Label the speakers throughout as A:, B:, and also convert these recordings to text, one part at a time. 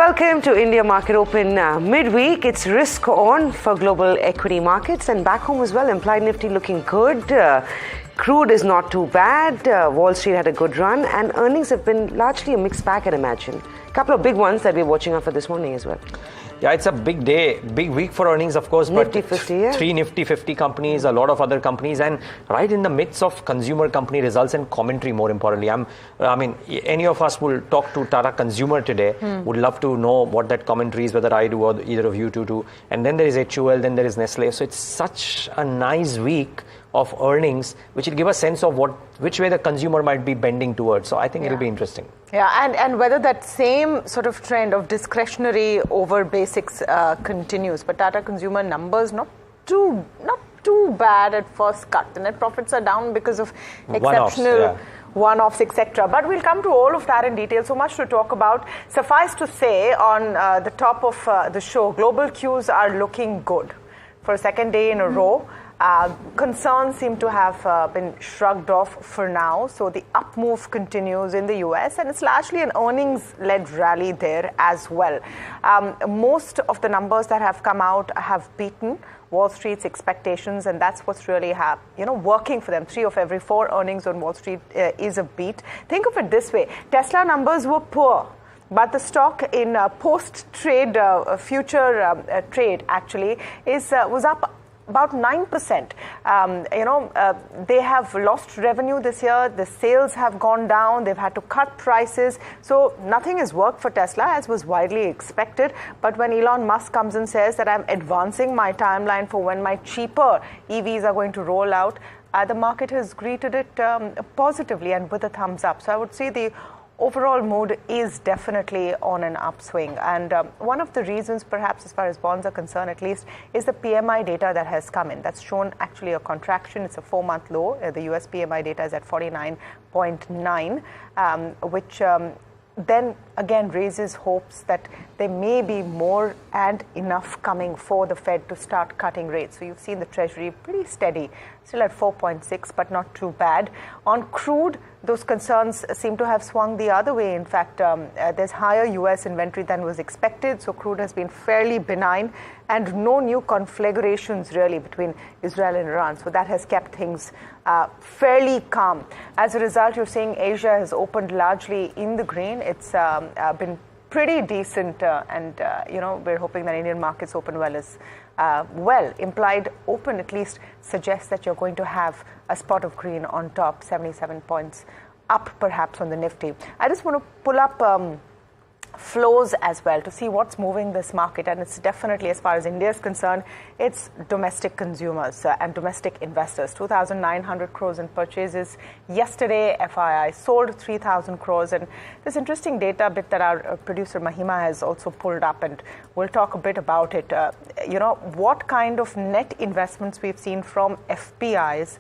A: Welcome to India Market Open midweek. It's risk on for global equity markets and back home as well. Implied Nifty looking good. Crude is not too bad. Wall Street had a good run and earnings have been largely a mixed bag, I'd imagine. A couple of big ones that we're watching out for this morning as well.
B: Yeah, it's a big day, big week for earnings, of course.
A: Nifty
B: but
A: 50, yeah.
B: 3 Nifty 50 companies, a lot of other companies, and right in the midst of consumer company results and commentary, more importantly. I mean, any of us will talk to Tata Consumer today. Would love to know what that commentary is, whether I do or either of you two do. And then there is HUL, then there is Nestle. So it's such a nice week of earnings, which will give a sense of which way the consumer might be bending towards. So I think it'll be interesting.
C: Yeah, and whether that same sort of trend of discretionary over basics continues. But Tata Consumer numbers not too bad at first cut. The net profits are down because of exceptional one-offs, etc. But we'll come to all of that in detail. So much to talk about. Suffice to say, on the top of the show, global cues are looking good for a second day in a row. Concerns seem to have been shrugged off for now. So the up move continues in the US and it's largely an earnings-led rally there as well. Most of the numbers that have come out have beaten Wall Street's expectations, and that's what's really working for them. 3 of every 4 earnings on Wall Street is a beat. Think of it this way. Tesla numbers were poor, but the stock in post-trade future trade actually was up about 9%. They have lost revenue this year. The sales have gone down. They've had to cut prices. So nothing has worked for Tesla, as was widely expected. But when Elon Musk comes and says that I'm advancing my timeline for when my cheaper EVs are going to roll out, the market has greeted it positively and with a thumbs up. So I would say the overall mood is definitely on an upswing. And one of the reasons, perhaps as far as bonds are concerned at least, is the PMI data that has come in. That's shown actually a contraction. It's a 4-month low. The US PMI data is at 49.9, which then again raises hopes that there may be more and enough coming for the Fed to start cutting rates. So you've seen the Treasury pretty steady, still at 4.6, but not too bad. On crude, those concerns seem to have swung the other way. In fact, there's higher US inventory than was expected, so crude has been fairly benign and no new conflagrations really between Israel and Iran. So that has kept things fairly calm. As a result, you're seeing Asia has opened largely in the green. It's been pretty decent, and we're hoping that Indian markets open well as well. Implied open at least suggests that you're going to have a spot of green on top, 77 points up perhaps on the Nifty. I just want to pull up flows as well to see what's moving this market, and it's definitely, as far as India is concerned, it's domestic consumers and domestic investors. 2,900 crores in purchases yesterday. FII sold 3,000 crores, and this interesting data bit that our producer Mahima has also pulled up, and we'll talk a bit about it. What kind of net investments we've seen from FPIs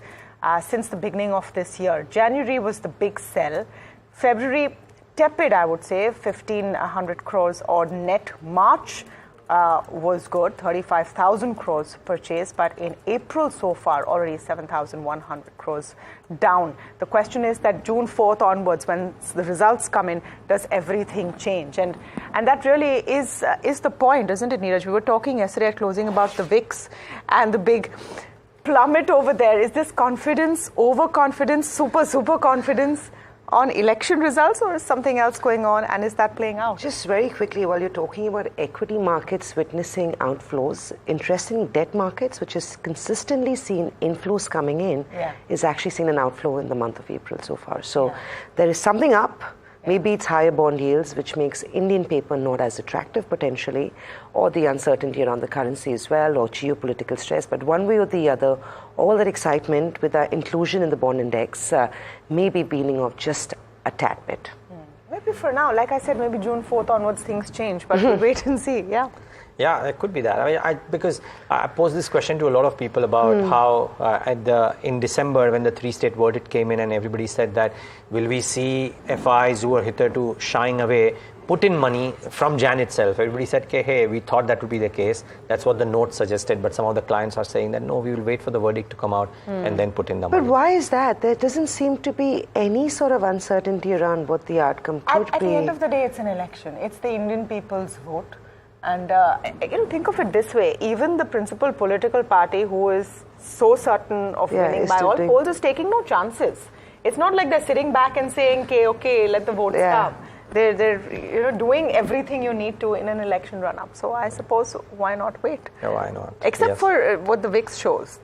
C: since the beginning of this year. January was the big sell. February tepid, I would say, 1,500 crores odd net. March was good, 35,000 crores purchased, but in April so far, already 7,100 crores down. The question is that June 4th onwards, when the results come in, does everything change? And that really is the point, isn't it, Niraj? We were talking yesterday at closing about the VIX and the big plummet over there. Is this confidence, overconfidence, super confidence on election results, or is something else going on, and is that playing out?
A: Just very quickly, while you're talking about equity markets witnessing outflows, interestingly, debt markets, which has consistently seen inflows coming in, is actually seen an outflow in the month of April so far. So there is something up. Maybe it's higher bond yields, which makes Indian paper not as attractive potentially, or the uncertainty around the currency as well, or geopolitical stress. But one way or the other, all that excitement with our inclusion in the bond index may be beating off just a tad bit.
C: Maybe for now, like I said, maybe June 4th onwards things change, but we'll wait and see.
B: Yeah, it could be that. I mean, because I posed this question to a lot of people about how in December, when the 3-state verdict came in and everybody said that, will we see FIs who are hitherto shying away put in money from Jan itself. Everybody said, okay, hey, we thought that would be the case. That's what the note suggested. But some of the clients are saying that, no, we will wait for the verdict to come out and then put in the money.
A: But why is that? There doesn't seem to be any sort of uncertainty around what the outcome could be.
C: At the end of the day, it's an election. It's the Indian people's vote. And think of it this way. Even the principal political party who is so certain of winning by all polls is taking no chances. It's not like they're sitting back and saying, okay, let the votes come. They're doing everything you need to in an election run-up. So I suppose why not wait?
B: Yeah, why not?
C: Except for what the VIX shows.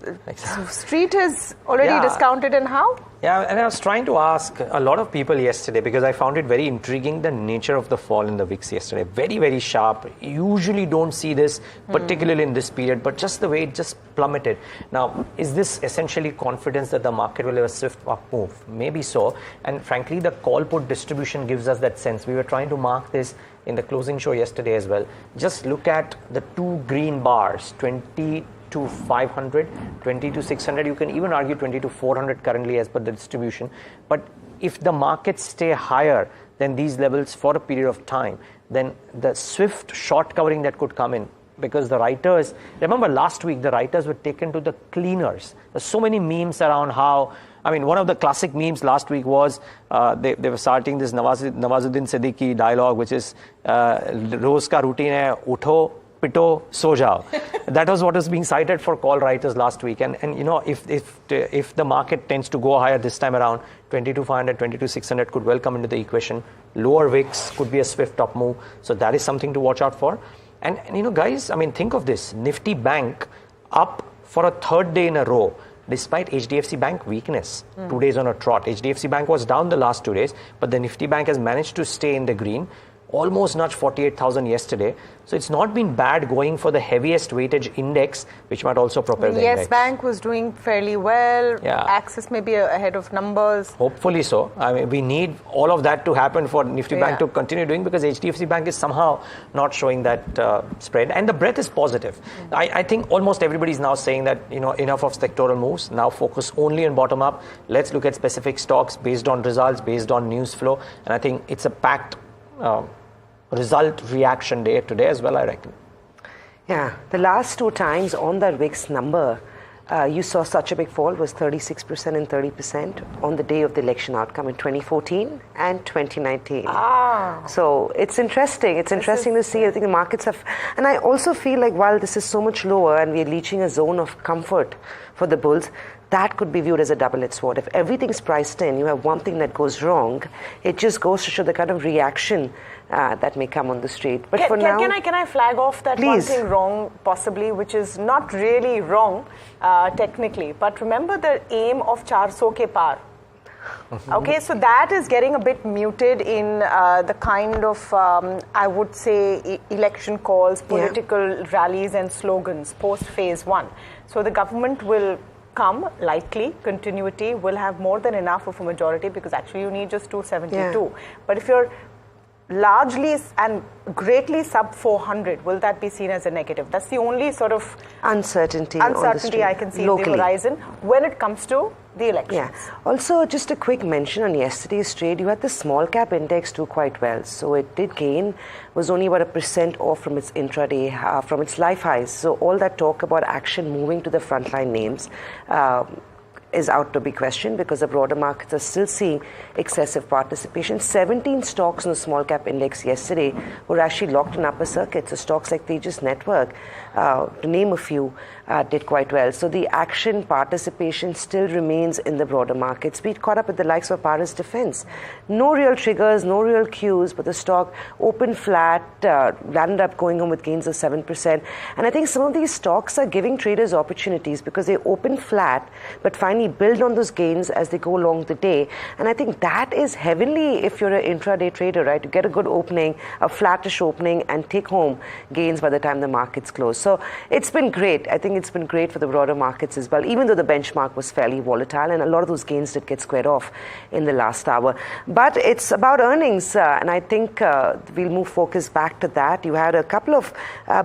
C: Street is already discounted in how?
B: Yeah, and I was trying to ask a lot of people yesterday because I found it very intriguing, the nature of the fall in the VIX yesterday. Very, very sharp. Usually don't see this, particularly in this period, but just the way it just plummeted. Now, is this essentially confidence that the market will have a swift up move? Maybe so. And frankly, the call put distribution gives us that sense. We were trying to mark this in the closing show yesterday as well. Just look at the two green bars, 20 to 500, 20 to 600. You can even argue 20 to 400 currently as per the distribution. But if the markets stay higher than these levels for a period of time, then the swift short covering that could come in, because the writers, remember last week, the writers were taken to the cleaners. There's so many memes around how, one of the classic memes last week was they were starting this Nawazuddin Siddiqui dialogue, which is Roz ka routine hai, utho, pito, so jao. That was what was being cited for call writers last week. And if the market tends to go higher this time around, 22,500, 22,600 could well come into the equation. Lower VIX could be a swift up move. So that is something to watch out for. And guys, think of this. Nifty Bank up for a third day in a row, despite HDFC Bank weakness. 2 days on a trot. HDFC Bank was down the last 2 days, but the Nifty Bank has managed to stay in the green. Almost nudged 48,000 yesterday. So it's not been bad going for the heaviest weightage index, which might also propel the index.
C: Yes Bank was doing fairly well. Yeah. Axis may be ahead of numbers.
B: Hopefully so. We need all of that to happen for Nifty Bank to continue doing, because HDFC Bank is somehow not showing that spread. And the breadth is positive. I think almost everybody is now saying that enough of sectoral moves. Now focus only on bottom up. Let's look at specific stocks based on results, based on news flow. And I think it's a packed result reaction day today as well, I reckon.
A: Yeah, the last two times on that VIX number, you saw such a big fall was 36% and 30% on the day of the election outcome in 2014 and 2019. So it's interesting. It's interesting to see. I think the markets have, and I also feel like while this is so much lower and we're reaching a zone of comfort for the bulls, that could be viewed as a double-edged sword. If everything's priced in, you have one thing that goes wrong, it just goes to show the kind of reaction that may come on the street. But for now,
C: can I flag off that one thing wrong, possibly, which is not really wrong technically, but remember the aim of 400 ke par. Okay, so that is getting a bit muted in the kind of, I would say, election calls, political rallies and slogans post phase 1. So the government will come, likely, continuity, will have more than enough of a majority, because actually you need just 272. But if you're largely and greatly sub 400, will that be seen as a negative? That's the only sort of uncertainty I can see locally in the horizon when it comes to the elections.
A: Yeah. Also, just a quick mention on yesterday's trade, you had the small cap index do quite well. So it did gain, was only about 1% off from its intraday, from its life highs. So all that talk about action moving to the frontline names is out to be questioned, because the broader markets are still seeing excessive participation. 17 stocks in the small cap index yesterday were actually locked in upper circuit. So stocks like Tejas Network, to name a few, did quite well. So the action participation still remains in the broader markets. We caught up with the likes of Paris Defense. No real triggers, no real cues, but the stock opened flat, landed up going home with gains of 7%. And I think some of these stocks are giving traders opportunities, because they open flat, but finally build on those gains as they go along the day. And I think that is heavenly if you're an intraday trader, right? You get a good opening, a flattish opening, and take home gains by the time the markets close. So it's been great. I think it's been great for the broader markets as well, even though the benchmark was fairly volatile, and a lot of those gains did get squared off in the last hour. But it's about earnings, and I think we'll move focus back to that. You had a couple of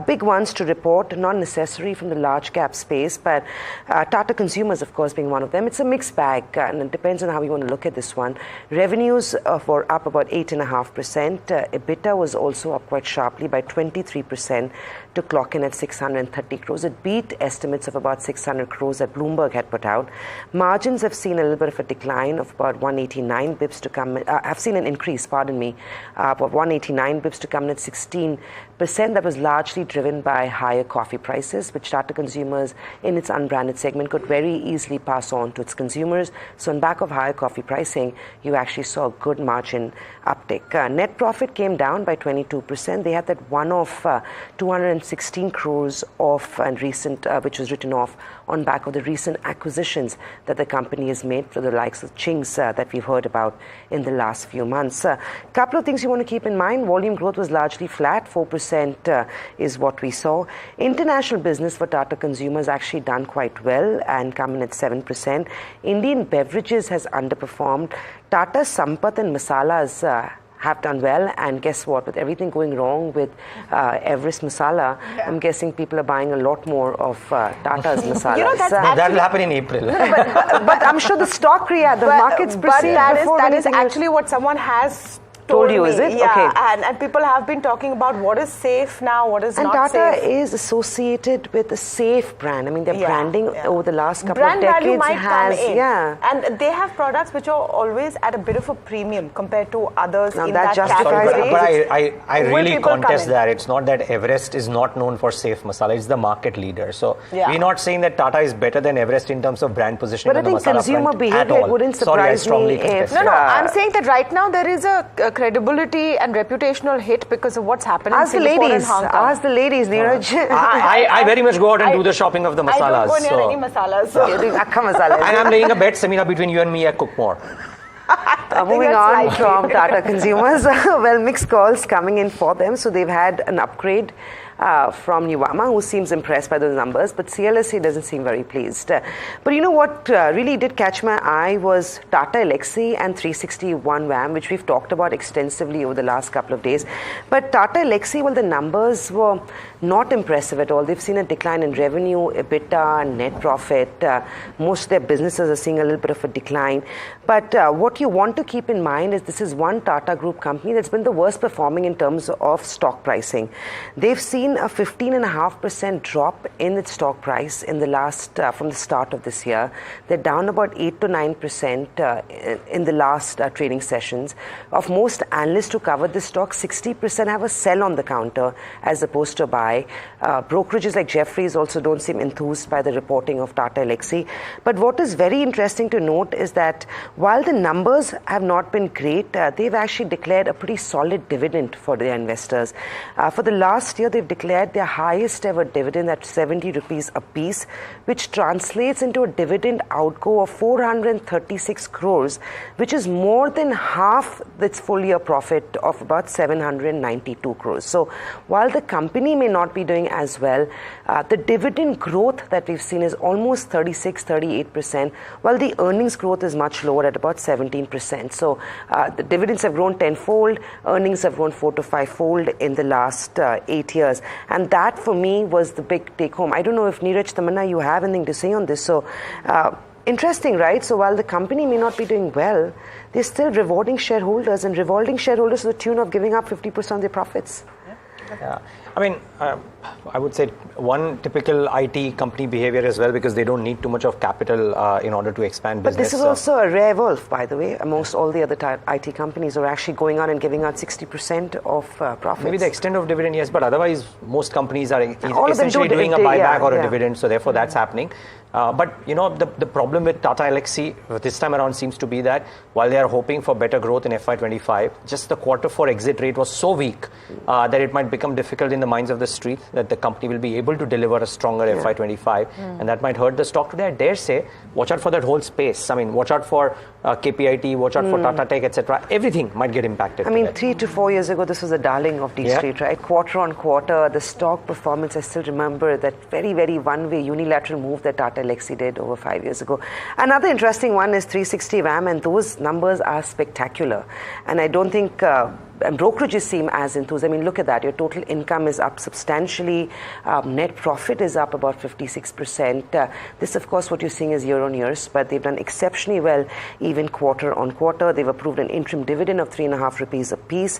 A: big ones to report, not necessary from the large cap space, but Tata Consumers, of course, being one of of them. It's a mixed bag, and it depends on how you want to look at this one. Revenues were up about 8.5%. EBITDA was also up quite sharply by 23% to clock in at 630 crores. It beat estimates of about 600 crores that Bloomberg had put out. Margins have seen a little bit of a decline of about 189 bips to come. Have seen an increase, pardon me, of 189 bips to come in at 16%. That was largely driven by higher coffee prices, which Tata Consumers in its unbranded segment could very easily pass on to its consumers. So on back of higher coffee pricing, you actually saw a good margin uptick. Net profit came down by 22%. They had that one-off 216 crores off and recent, which was written off on back of the recent acquisitions that the company has made for the likes of Ching's that we've heard about in the last few months. A couple of things you want to keep in mind. Volume growth was largely flat. 4% is what we saw. International business for Tata Consumers actually done quite well and come in at 7%. Indian beverages has underperformed. Tata Sampat and Masalas have done well, and guess what? With everything going wrong with Everest Masala, I'm guessing people are buying a lot more of Tata's Masalas.
C: You know,
B: that will happen in April.
A: But I'm sure the stock the markets proceed before
C: that is actually what someone has
A: told you, is it?
C: Yeah,
A: okay.
C: And people have been talking about what is safe now, what is not
A: safe. And Tata
C: safe.
A: is associated with a safe brand. I mean, their branding over the last couple
C: brand
A: of decades
C: value might
A: has...
C: come in.
A: Yeah.
C: And they have products which are always at a bit of a premium compared to others
A: now
C: in
A: that
C: category.
B: But I really contest that. It's not that Everest is not known for safe masala. It's the market leader. So we're not saying that Tata is better than Everest in terms of brand positioning.
A: But I think consumer behavior wouldn't surprise me if...
C: No, I'm saying that right now there is a credibility and reputational hit because of what's happened in Singapore and Hong Kong.
A: Ask the ladies, Niraj.
B: I very much go out and do the shopping of the masalas.
C: I don't go near any masalas. So.
A: masalas.
B: And I'm laying a bet, Samina, between you and me, I cook more.
A: Moving on from Tata Consumers, well, mixed calls coming in for them. So they've had an upgrade from Nuvama, who seems impressed by those numbers, but CLSA doesn't seem very pleased. But you know what really did catch my eye was Tata Elxsi and 360 ONE WAM, which we've talked about extensively over the last couple of days. But Tata Elxsi, well, the numbers were not impressive at all. They've seen a decline in revenue, EBITDA, net profit. Most of their businesses are seeing a little bit of a decline. But what you want to keep in mind is this is one Tata Group company that's been the worst performing in terms of stock pricing. They've seen a 15.5% drop in its stock price in the last from the start of this year. They're down about 8 to 9% in the last trading sessions. Of most analysts who covered this stock, 60% have a sell on the counter as opposed to a buy. Brokerages like Jefferies also don't seem enthused by the reporting of Tata Elxsi. But what is very interesting to note is that while the numbers have not been great, they've actually declared a pretty solid dividend for their investors. For the last year, they've declared their highest ever dividend at 70 rupees a piece, which translates into a dividend outgo of 436 crores, which is more than half its full year profit of about 792 crores. So while the company may not be doing as well, the dividend growth that we've seen is almost 36-38%, while the earnings growth is much lower at about 17%. So the dividends have grown tenfold, earnings have grown 4 to 5-fold in the last 8 years. And that for me was the big take home. I don't know if Niraj, Tamanna, you have anything to say on this. So interesting, right? So while the company may not be doing well, they're still rewarding shareholders and rewarding shareholders to the tune of giving up 50% of their profits.
B: Yeah. I mean, I would say one typical IT company behavior as well, because they don't need too much of capital in order to expand business.
A: But this is also a rare wolf, by the way. Amongst all the other IT companies are actually going out and giving out 60% of profits.
B: Maybe the extent of dividend, yes, but otherwise most companies are essentially doing a buyback or a dividend, so therefore that's happening. But you know, the problem with Tata Elxsi this time around seems to be that while they are hoping for better growth in FY25, just the Q4 exit rate was so weak that it might become difficult in the minds of the street that the company will be able to deliver a stronger FY25, and that might hurt the stock today. I dare say, watch out for that whole space. I mean, watch out for KPIT, watch out for Tata Tech, etc. Everything might get impacted.
A: I mean, 3 to 4 years ago, this was a darling of D Street, right? Quarter on quarter, the stock performance, I still remember that very, very one-way unilateral move that Tata Elxsi did over 5 years ago. Another interesting one is 360 WAM, and those numbers are spectacular. And I don't think and brokerages seem as enthused. I mean, look at that. Your total income is up substantially. Net profit is up about 56%. This, of course, what you're seeing is year on years, but they've done exceptionally well even quarter on quarter. They've approved an interim dividend of 3.5 rupees a piece.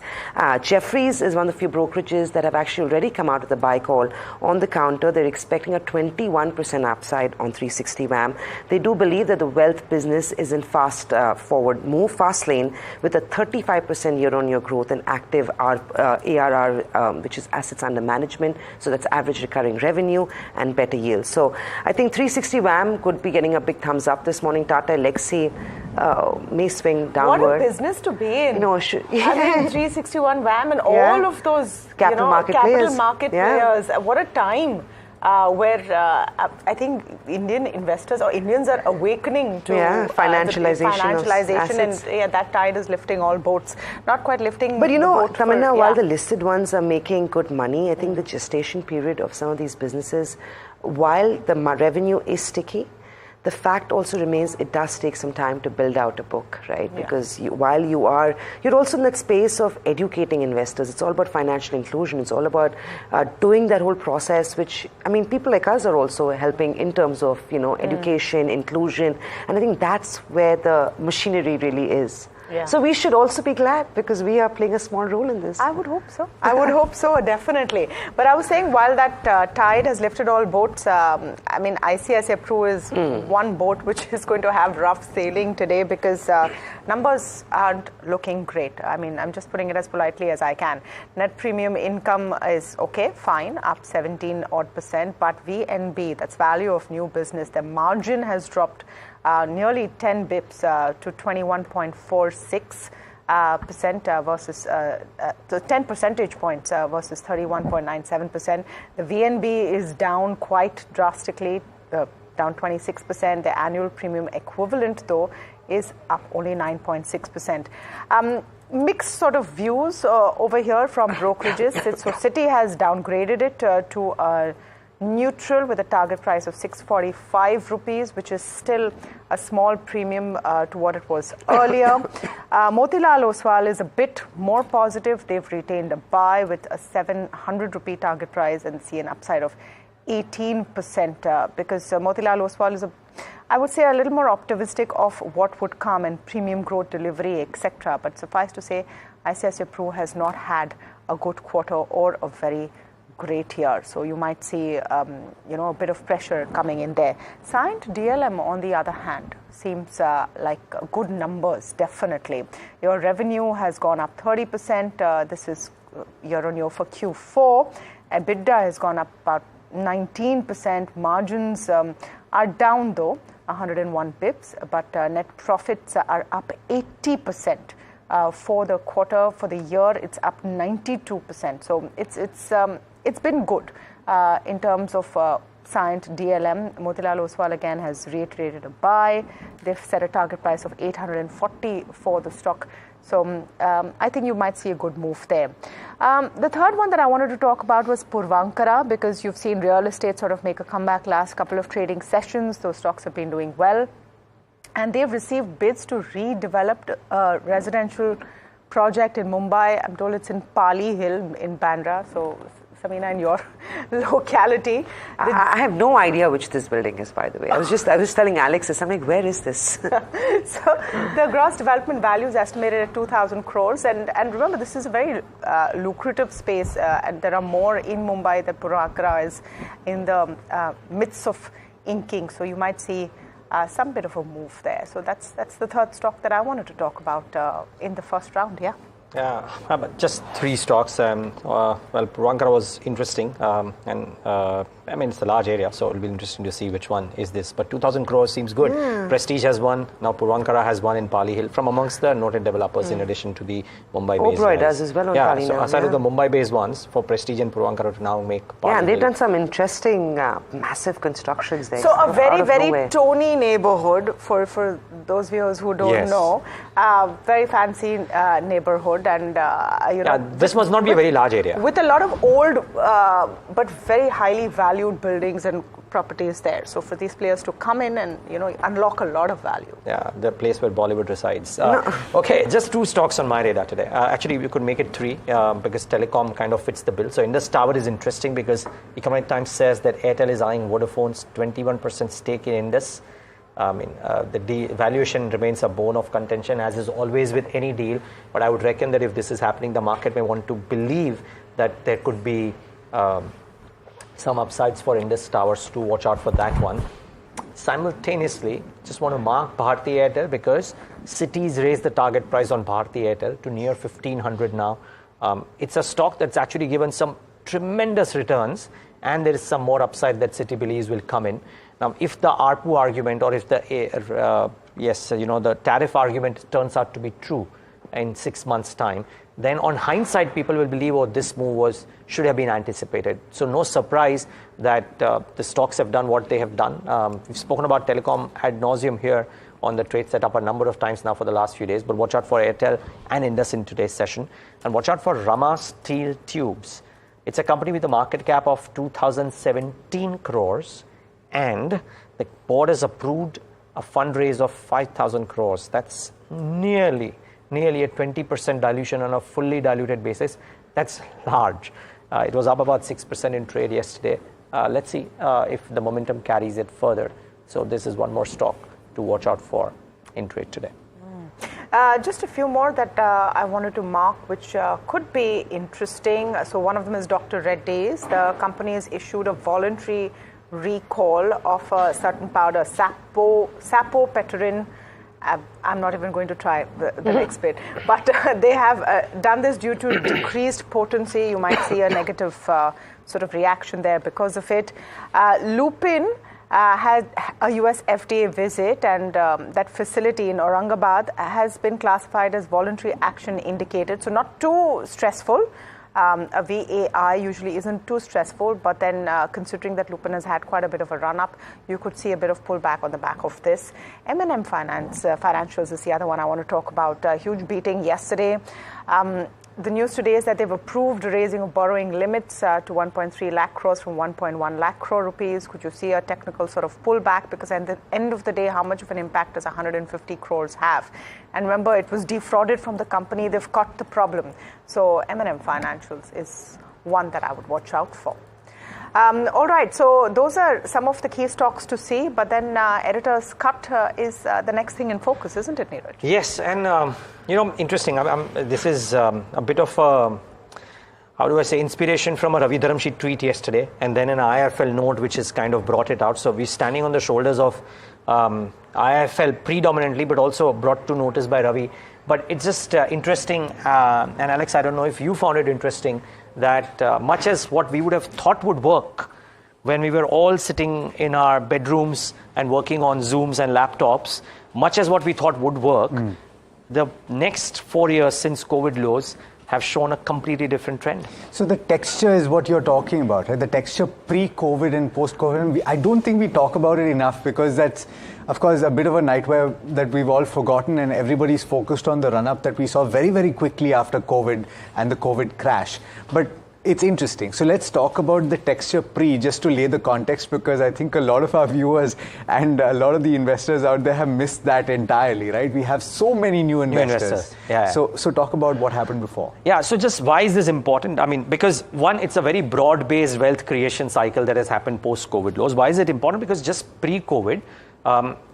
A: Jefferies is one of the few brokerages that have actually already come out with a buy call on the counter. They're expecting a 21% upside on 360 WAM. They do believe that the wealth business is in fast lane with a 35% year-on-year growth in active ARR, which is assets under management. So that's average recurring revenue and better yield. So I think 360 WAM could be getting a big thumbs up this morning. Tata Elxsi may swing downward.
C: What a business to be in.
A: I
C: mean, 361 WAM and all of those
A: capital market
C: players. What a time. Where I think Indian investors or Indians are awakening to financialization and that tide is lifting all boats. Not quite lifting.
A: But Tamanna, while the listed ones are making good money, I think the gestation period of some of these businesses, while the revenue is sticky, the fact also remains it does take some time to build out a book, right? Because while you're also in that space of educating investors. It's all about financial inclusion. It's all about doing that whole process, which, I mean, people like us are also helping in terms of, education, inclusion. And I think that's where the machinery really is. Yeah. So we should also be glad because we are playing a small role in this.
C: I would hope so. I would hope so, definitely. But I was saying, while that tide has lifted all boats, I mean, ICICI Pru is one boat which is going to have rough sailing today because numbers aren't looking great. I mean, I'm just putting it as politely as I can. Net premium income is okay, fine, up 17%, but VNB, that's value of new business, the margin has dropped nearly 10 bips to 21.46%. Versus 10 percentage points versus 31.97%. The VNB is down quite drastically, down 26%. The annual premium equivalent, though, is up only 9.6%. Mixed sort of views over here from brokerages. So Citi has downgraded it to neutral with a target price of 645 rupees, which is still a small premium to what it was earlier. Motilal Oswal is a bit more positive. They've retained a buy with a 700 rupee target price and see an upside of 18% because Motilal Oswal is I would say a little more optimistic of what would come and premium growth delivery, etc. But suffice to say, ICICI Pru has not had a good quarter or a very great year. So you might see, a bit of pressure coming in there. Scient DLM, on the other hand, seems like good numbers, definitely. Your revenue has gone up 30%. This is year on year for Q4. EBITDA has gone up about 19%. Margins are down, though, 101 pips, but net profits are up 80%. For the quarter, for the year, it's up 92%. So it's been good in terms of Scient DLM. Motilal Oswal again has reiterated a buy. They've set a target price of 840 for the stock. So I think you might see a good move there. The third one that I wanted to talk about was Puravankara, because you've seen real estate sort of make a comeback last couple of trading sessions. Those stocks have been doing well. And they've received bids to redevelop a residential project in Mumbai. I'm told it's in Pali Hill in Bandra. So, Samina, in your locality.
A: I have no idea which this building is, by the way. I was telling Alex, I'm like, where is this?
C: So the gross development value is estimated at 2,000 crores. And remember, this is a very lucrative space. And there are more in Mumbai that Puravankara is in the midst of inking. So you might see some bit of a move there. So that's the third stock that I wanted to talk about in the first round, yeah.
B: Yeah, but just three stocks. Well, Puravankara was interesting, and I mean, it's a large area, so it'll be interesting to see which one is this. But 2,000 crores seems good. Prestige has one. Now Puravankara has one in Pali Hill from amongst the noted developers, in addition to the Mumbai-based.
A: Oberoi does as well on Pali Hill.
B: So aside of the Mumbai-based ones, for Prestige and Puravankara to now make Pali
A: and they've
B: Hill.
A: done some interesting, massive constructions there.
C: So a very, very Tony neighborhood for those viewers who don't know. Very fancy neighborhood, and
B: this must not be a very large area
C: with a lot of old but very highly valued buildings and properties there. So for these players to come in and unlock a lot of value.
B: Yeah, the place where Bollywood resides. Okay, just 2 stocks on my radar today. Actually, we could make it 3 because Telecom kind of fits the bill. So Indus Tower is interesting because Economic Times says that Airtel is eyeing Vodafone's 21% stake in Indus. The valuation remains a bone of contention, as is always with any deal. But I would reckon that if this is happening, the market may want to believe that there could be some upsides for Indus Towers to watch out for that one. Simultaneously, just want to mark Bharti Airtel because Cities raised the target price on Bharti Airtel to near 1500 now. It's a stock that's actually given some tremendous returns, and there is some more upside that Citi believes will come in. Now, if the ARPU argument or if the the tariff argument turns out to be true in 6 months' time, then on hindsight, people will believe, this move should have been anticipated. So no surprise that the stocks have done what they have done. We've spoken about Telecom ad nauseum here on the trade setup a number of times now for the last few days, but watch out for Airtel and Indus in today's session. And watch out for Rama Steel Tubes. It's a company with a market cap of 2017 crores. And the board has approved a fundraise of 5,000 crores. That's nearly a 20% dilution on a fully diluted basis. That's large. It was up about 6% in trade yesterday. Let's see if the momentum carries it further. So this is one more stock to watch out for in trade today.
C: Just a few more that I wanted to mark, which could be interesting. So one of them is Dr. Reddy's. The company has issued a voluntary recall of a certain powder, sapopetrin. I'm not even going to try the next bit, but they have done this due to decreased potency. You might see a negative sort of reaction there because of it. Lupin had a US FDA visit, and that facility in Aurangabad has been classified as voluntary action indicated, so not too stressful. A VAI usually isn't too stressful, but then considering that Lupin has had quite a bit of a run-up, you could see a bit of pullback on the back of this. M&M Financials is the other one I want to talk about. A huge beating yesterday. The news today is that they've approved raising of borrowing limits to 1.3 lakh crores from 1.1 lakh crore rupees. Could you see a technical sort of pullback? Because at the end of the day, how much of an impact does 150 crores have? And remember, it was defrauded from the company. They've caught the problem. So M&M Financials is one that I would watch out for. All right, so those are some of the key stocks to see, but then editor's cut is the next thing in focus, isn't it, Niraj?
B: Yes, and interesting. This is a bit of inspiration from a Ravi Dharamshi tweet yesterday, and then an IFL note which has kind of brought it out. So we're standing on the shoulders of IFL predominantly, but also brought to notice by Ravi. But it's just interesting, and Alex, I don't know if you found it interesting, that much as what we would have thought would work when we were all sitting in our bedrooms and working on Zooms and laptops, much as what we thought would work, the next 4 years since COVID lows have shown a completely different trend.
D: So the texture is what you're talking about, right? The texture pre-COVID and post-COVID. I don't think we talk about it enough because that's, of course, a bit of a nightmare that we've all forgotten, and everybody's focused on the run-up that we saw very, very quickly after COVID and the COVID crash. But it's interesting. So let's talk about the texture pre, just to lay the context, because I think a lot of our viewers and a lot of the investors out there have missed that entirely, right? We have so many new investors.
B: Yeah.
D: So talk about what happened before.
B: Yeah, so just why is this important? I mean, because one, it's a very broad-based wealth creation cycle that has happened post-COVID lows. Why is it important? Because just pre-COVID,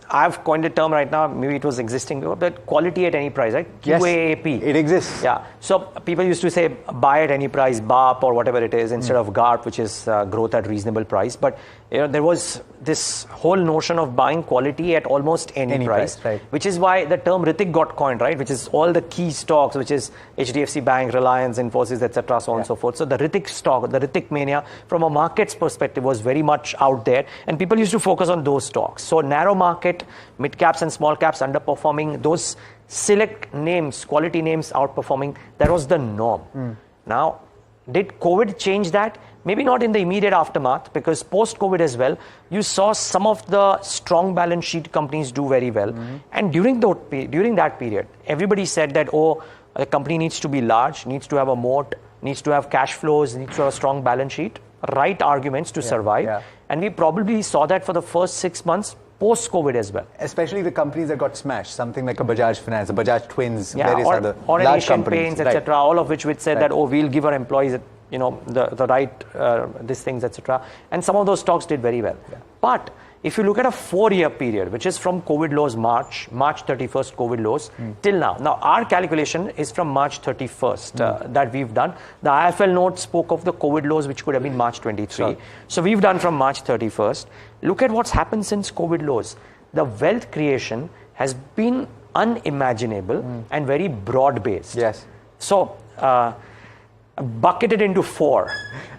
B: I've coined a term right now, maybe it was existing, but quality at any price, right?
D: Yes,
B: QAAP.
D: it exists.
B: Yeah. So people used to say buy at any price, BAP or whatever it is, instead of GARP, which is growth at reasonable price. But there was this whole notion of buying quality at almost any price,
D: right.
B: Which is why the term Ritik got coined, right? Which is all the key stocks, which is HDFC Bank, Reliance, Infosys, etc., so on and so forth. So the Ritik stock, the Ritik mania, from a market's perspective, was very much out there, and people used to focus on those stocks. So narrow market, mid caps and small caps underperforming, those select names, quality names outperforming, that was the norm. Now, did COVID change that? Maybe not in the immediate aftermath, because post-COVID as well, you saw some of the strong balance sheet companies do very well. And during that period, everybody said that, a company needs to be large, needs to have a moat, needs to have cash flows, needs to have a strong balance sheet. Right arguments to survive. And we probably saw that for the first 6 months post-COVID as well.
D: Especially the companies that got smashed, something like a Bajaj Finance, a Bajaj Twins, various
B: or,
D: other
B: or
D: large
B: Asian
D: companies.
B: Paints, etc., all of which said that, oh, we'll give our employees, the right, these things, etc. And some of those stocks did very well. Yeah. But if you look at a 4-year period, which is from COVID lows March 31st COVID lows till now. Now, our calculation is from March 31st that we've done. The IFL note spoke of the COVID lows, which could have been March 23. Sure. So we've done from March 31st. Look at what's happened since COVID lows. The wealth creation has been unimaginable and very broad-based.
D: Yes.
B: So, bucketed into 4,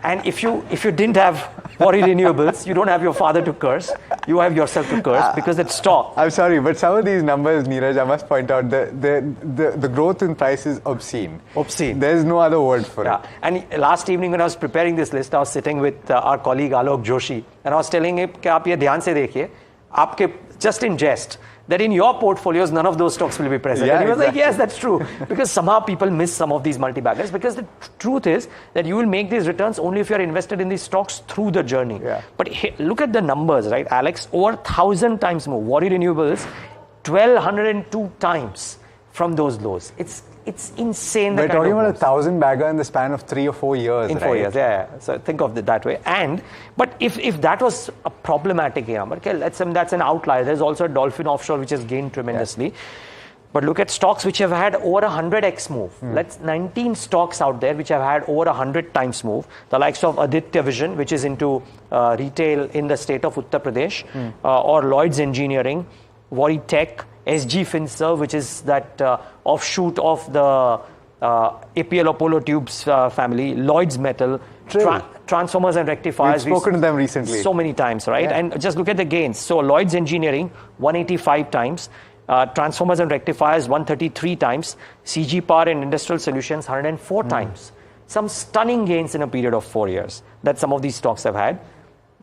B: and if you didn't have Worry Renewables, you don't have your father to curse, you have yourself to curse, because it's stock.
D: I'm sorry, but some of these numbers, Niraj, I must point out, the growth in price is obscene.
B: Obscene.
D: There's no other word for it.
B: And last evening when I was preparing this list, I was sitting with our colleague Alok Joshi, and I was telling him, कि आप ये ध्यान से देखिए, आपके, just in jest, that in your portfolios, none of those stocks will be present. And he was like, yes, that's true. Because somehow people miss some of these multi-baggers. Because the truth is that you will make these returns only if you're invested in these stocks through the journey. Yeah. But look at the numbers, right, Alex? Over 1,000 times more. Worry Renewables, 1,202 times from those lows. It's insane.
D: We're talking about 1,000-bagger in the span of 3 or 4 years.
B: In 4 years, yeah. So think of it that way. But if that was a problematic, okay, that's an outlier. There's also a Dolphin Offshore which has gained tremendously. Yeah. But look at stocks which have had over 100x move. Let's 19 stocks out there which have had over 100 times move. The likes of Aditya Vision, which is into retail in the state of Uttar Pradesh, or Lloyd's Engineering, Worry Tech, SG FinServe, which is that offshoot of the APL Apollo Tubes family, Lloyd's Metal, Transformers and Rectifiers.
D: We've spoken to them recently.
B: So many times, right? Yeah. And just look at the gains. So Lloyd's Engineering, 185 times. Transformers and Rectifiers, 133 times. CG Power and Industrial Solutions, 104 times. Some stunning gains in a period of 4 years that some of these stocks have had.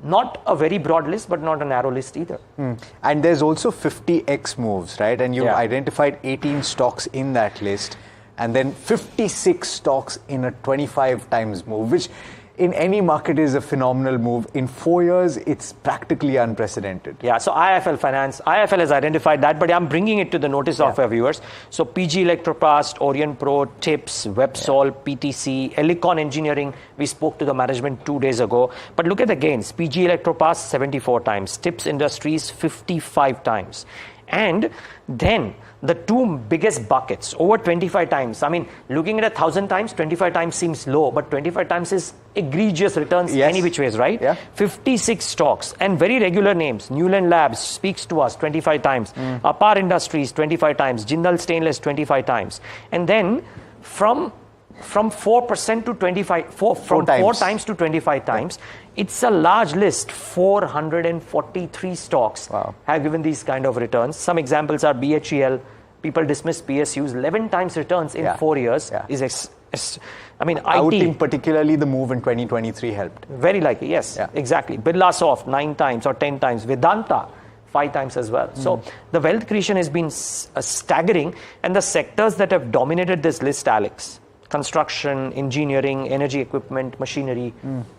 B: Not a very broad list, but not a narrow list either.
D: And there's also 50x moves, right? And you've identified 18 stocks in that list, and then 56 stocks in a 25 times move, which in any market is a phenomenal move. In 4 years, it's practically unprecedented.
B: Yeah, so IFL Finance, IFL has identified that, but I'm bringing it to the notice of our viewers. So PG Electropast, Orient Pro, Tips, Websol, PTC, Elecon Engineering, we spoke to the management 2 days ago. But look at the gains. PG Electropast, 74 times. Tips Industries, 55 times. And then the two biggest buckets, over 25 times. I mean, looking at 1,000 times, 25 times seems low, but 25 times is egregious returns any which ways, right? Yeah. 56 stocks and very regular names. Newland Labs speaks to us 25 times. Apar Industries 25 times. Jindal Stainless 25 times. And then from 4% to 25, from 4 times to 25 times, it's a large list. 443 stocks have given these kind of returns. Some examples are BHEL. People dismiss PSUs. 11 times returns in 4 years
D: I would think particularly the move in 2023 helped.
B: Very likely, yes, exactly. Birlasoft 9 times or 10 times. Vedanta 5 times as well. So the wealth creation has been staggering, and the sectors that have dominated this list, Alex, construction, engineering, energy equipment, machinery,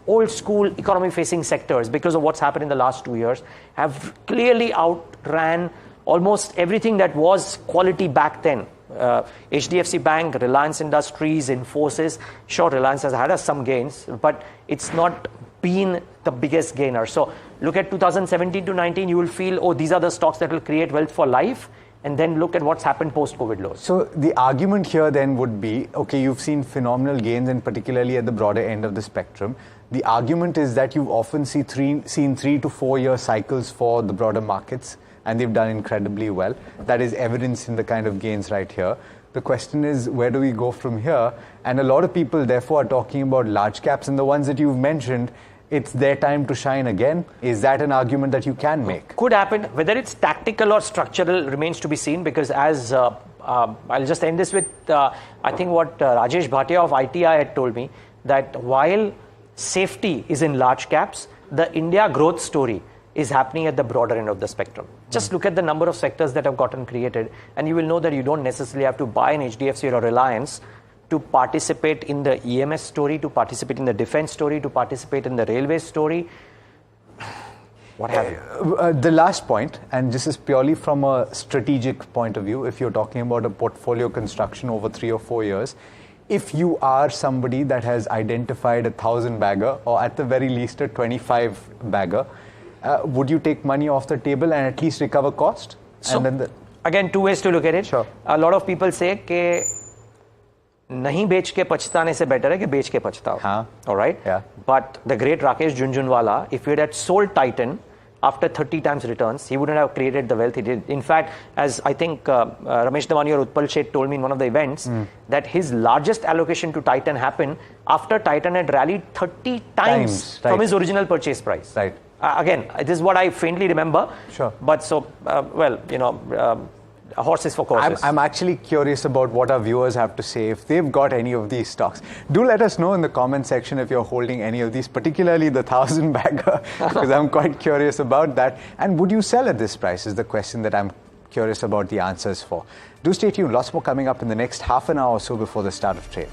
B: old school economy facing sectors, because of what's happened in the last 2 years, have clearly outran almost everything that was quality back then. HDFC Bank, Reliance Industries, Infosys. Sure, Reliance has had some gains, but it's not been the biggest gainer. So look at 2017 to 19, you will feel, oh, these are the stocks that will create wealth for life. And then look at what's happened post-COVID lows. So
D: the argument here then would be, okay, you've seen phenomenal gains, and particularly at the broader end of the spectrum. The argument is that you've often seen 3 to 4 year cycles for the broader markets, and they've done incredibly well. That is evidenced in the kind of gains right here. The question is, where do we go from here? And a lot of people, therefore, are talking about large caps, and the ones that you've mentioned, it's their time to shine again. Is that an argument that you can make?
B: Could happen. Whether it's tactical or structural remains to be seen, because as I'll just end this with, I think what Rajesh Bhatia of ITI had told me, that while safety is in large caps, the India growth story is happening at the broader end of the spectrum. Just look at the number of sectors that have gotten created, and you will know that you don't necessarily have to buy an HDFC or a Reliance to participate in the EMS story, to participate in the defense story, to participate in the railway story. what have you?
D: The last point, and this is purely from a strategic point of view, if you're talking about a portfolio construction over 3 or 4 years, if you are somebody that has identified 1,000 bagger or at the very least a 25 bagger, would you take money off the table and at least recover cost?
B: So,
D: and then
B: again, 2 ways to look at it.
D: Sure.
B: A lot of people say कि नहीं बेच के पछताने से better है कि बेच के पछताओ.
D: हाँ.
B: All right?
D: Yeah.
B: But the great Rakesh Jhunjhunwala, if he had sold Titan after 30 times returns, he wouldn't have created the wealth he did. In fact, as I think Ramesh Damani or Utpal Sheth told me in one of the events, that his largest allocation to Titan happened after Titan had rallied 30 times
D: right.
B: from his original purchase price.
D: Right.
B: Again, this is what I faintly remember.
D: Sure.
B: But so, well, you know, horses for courses.
D: I'm actually curious about what our viewers have to say, if they've got any of these stocks. Do let us know in the comment section if you're holding any of these, particularly the 1,000 bagger, because I'm quite curious about that. And would you sell at this price is the question that I'm curious about the answers for. Do stay tuned. Lots more coming up in the next half an hour or so before the start of trade.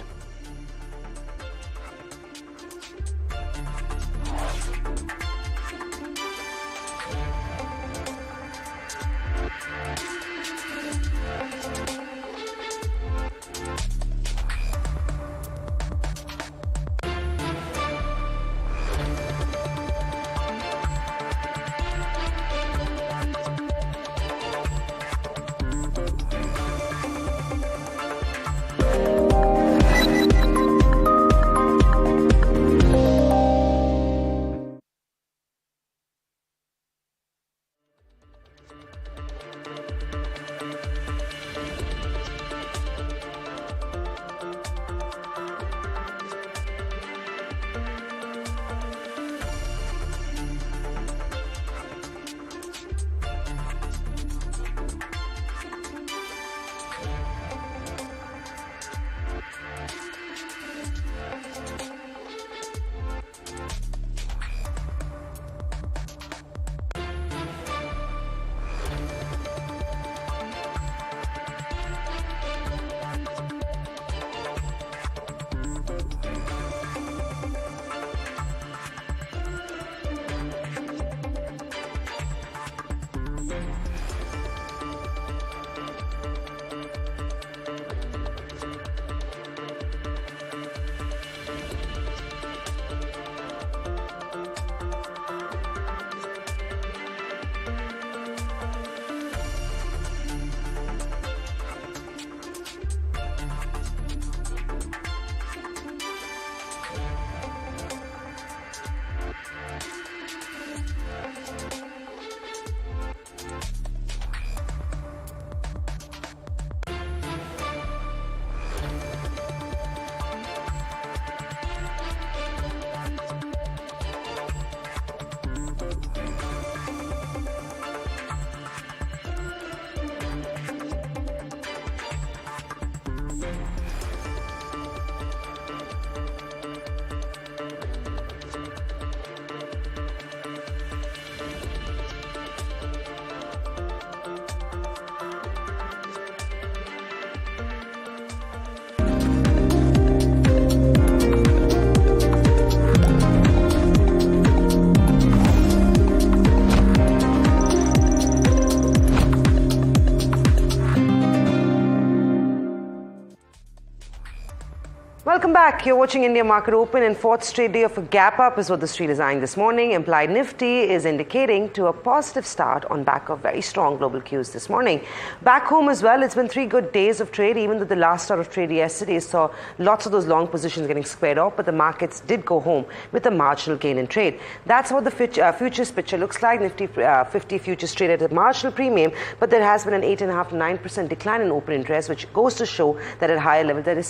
A: Welcome back. You're watching India Market Open, and fourth straight day of a gap up is what the street is eyeing this morning. Implied Nifty is indicating to a positive start on back of very strong global cues this morning. Back home as well, it's been 3 good days of trade, even though the last start of trade yesterday saw lots of those long positions getting squared off, but the markets did go home with a marginal gain in trade. That's what the futures picture looks like. Nifty 50 futures traded at a marginal premium, but there has been an 8.5 to 9% decline in open interest, which goes to show that at higher level there is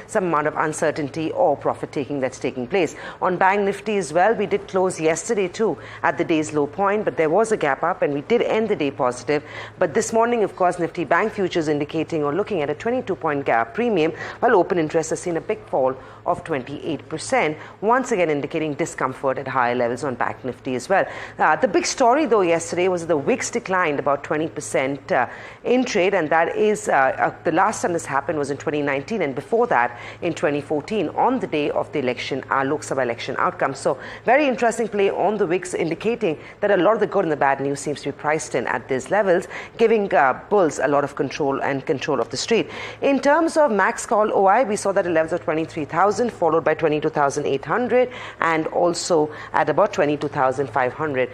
A: some amount of uncertainty or profit taking that's taking place. On Bank Nifty as well, we did close yesterday too at the day's low point, but there was a gap up and we did end the day positive. But this morning, of course, Nifty Bank futures indicating or looking at a 22-point gap premium, while open interest has seen a big fall of 28%, once again indicating discomfort at higher levels on Bank Nifty as well. The big story though yesterday was the VIX declined about 20% in trade, and that is the last time this happened was in 2019, and before that in 2014 on the day of the election, Lok Sabha election outcome. So very interesting play on the VIX, indicating that a lot of the good and the bad news seems to be priced in at these levels, giving bulls a lot of control of the street. In terms of max call OI, we saw that at levels of 23,000, followed by 22,800, and also at about 22,500,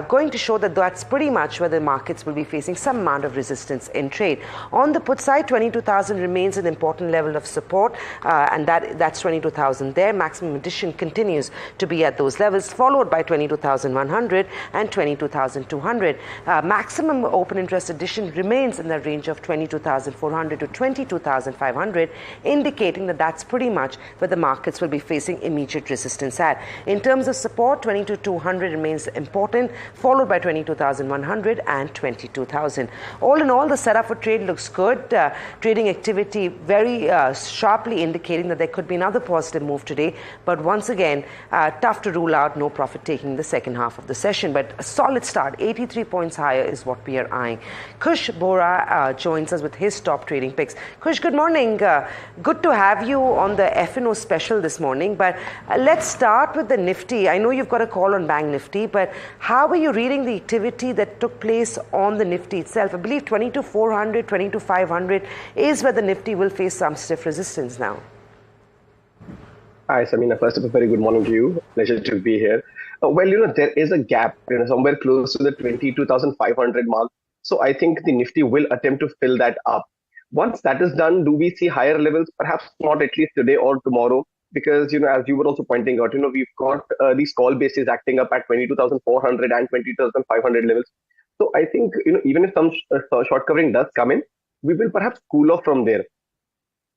A: going to show that that's pretty much where the markets will be facing some amount of resistance in trade. On the put side, 22,000 remains an important level of support, and that's 22,000 there. Maximum addition continues to be at those levels, followed by 22,100 and 22,200. Maximum open interest addition remains in the range of 22,400 to 22,500, indicating that that's pretty much where the markets will be facing immediate resistance at. In terms of support, 22,200 remains important, followed by 22,100 and 22,000. All in all, the setup for trade looks good. Trading activity very sharply indicating that there could be another positive move today, but once again, tough to rule out no profit taking in the second half of the session. But a solid start, 83 points higher is what we are eyeing. Kush Bora joins us with his top trading picks. Kush, good morning. Good to have you on the F&O special this morning, but let's start with the Nifty. I know you've got a call on Bank Nifty, but how are you reading the activity that took place on the Nifty itself? I believe 22,400, 22,500 is where the Nifty will face some stiff resistance now.
E: Hi, Samina. First of all, very good morning to you. Pleasure to be here. Well, there is a gap, somewhere close to the 22,500 mark. So I think the Nifty will attempt to fill that up. Once that is done, do we see higher levels? Perhaps not at least today or tomorrow, because, as you were also pointing out, we've got these call bases acting up at 22,400 and 20,500 levels. So I think, even if some short covering does come in, we will perhaps cool off from there.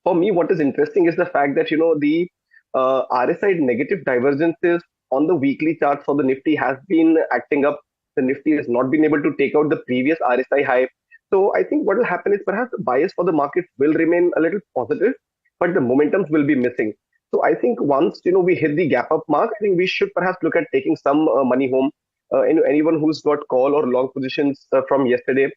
E: For me, what is interesting is the fact that, the RSI negative divergences on the weekly chart for the Nifty has been acting up. The Nifty has not been able to take out the previous RSI high. So I think what will happen is perhaps the bias for the market will remain a little positive, but the momentums will be missing. So I think once, we hit the gap up mark, I think we should perhaps look at taking some money home. Anyone who's got call or long positions from yesterday,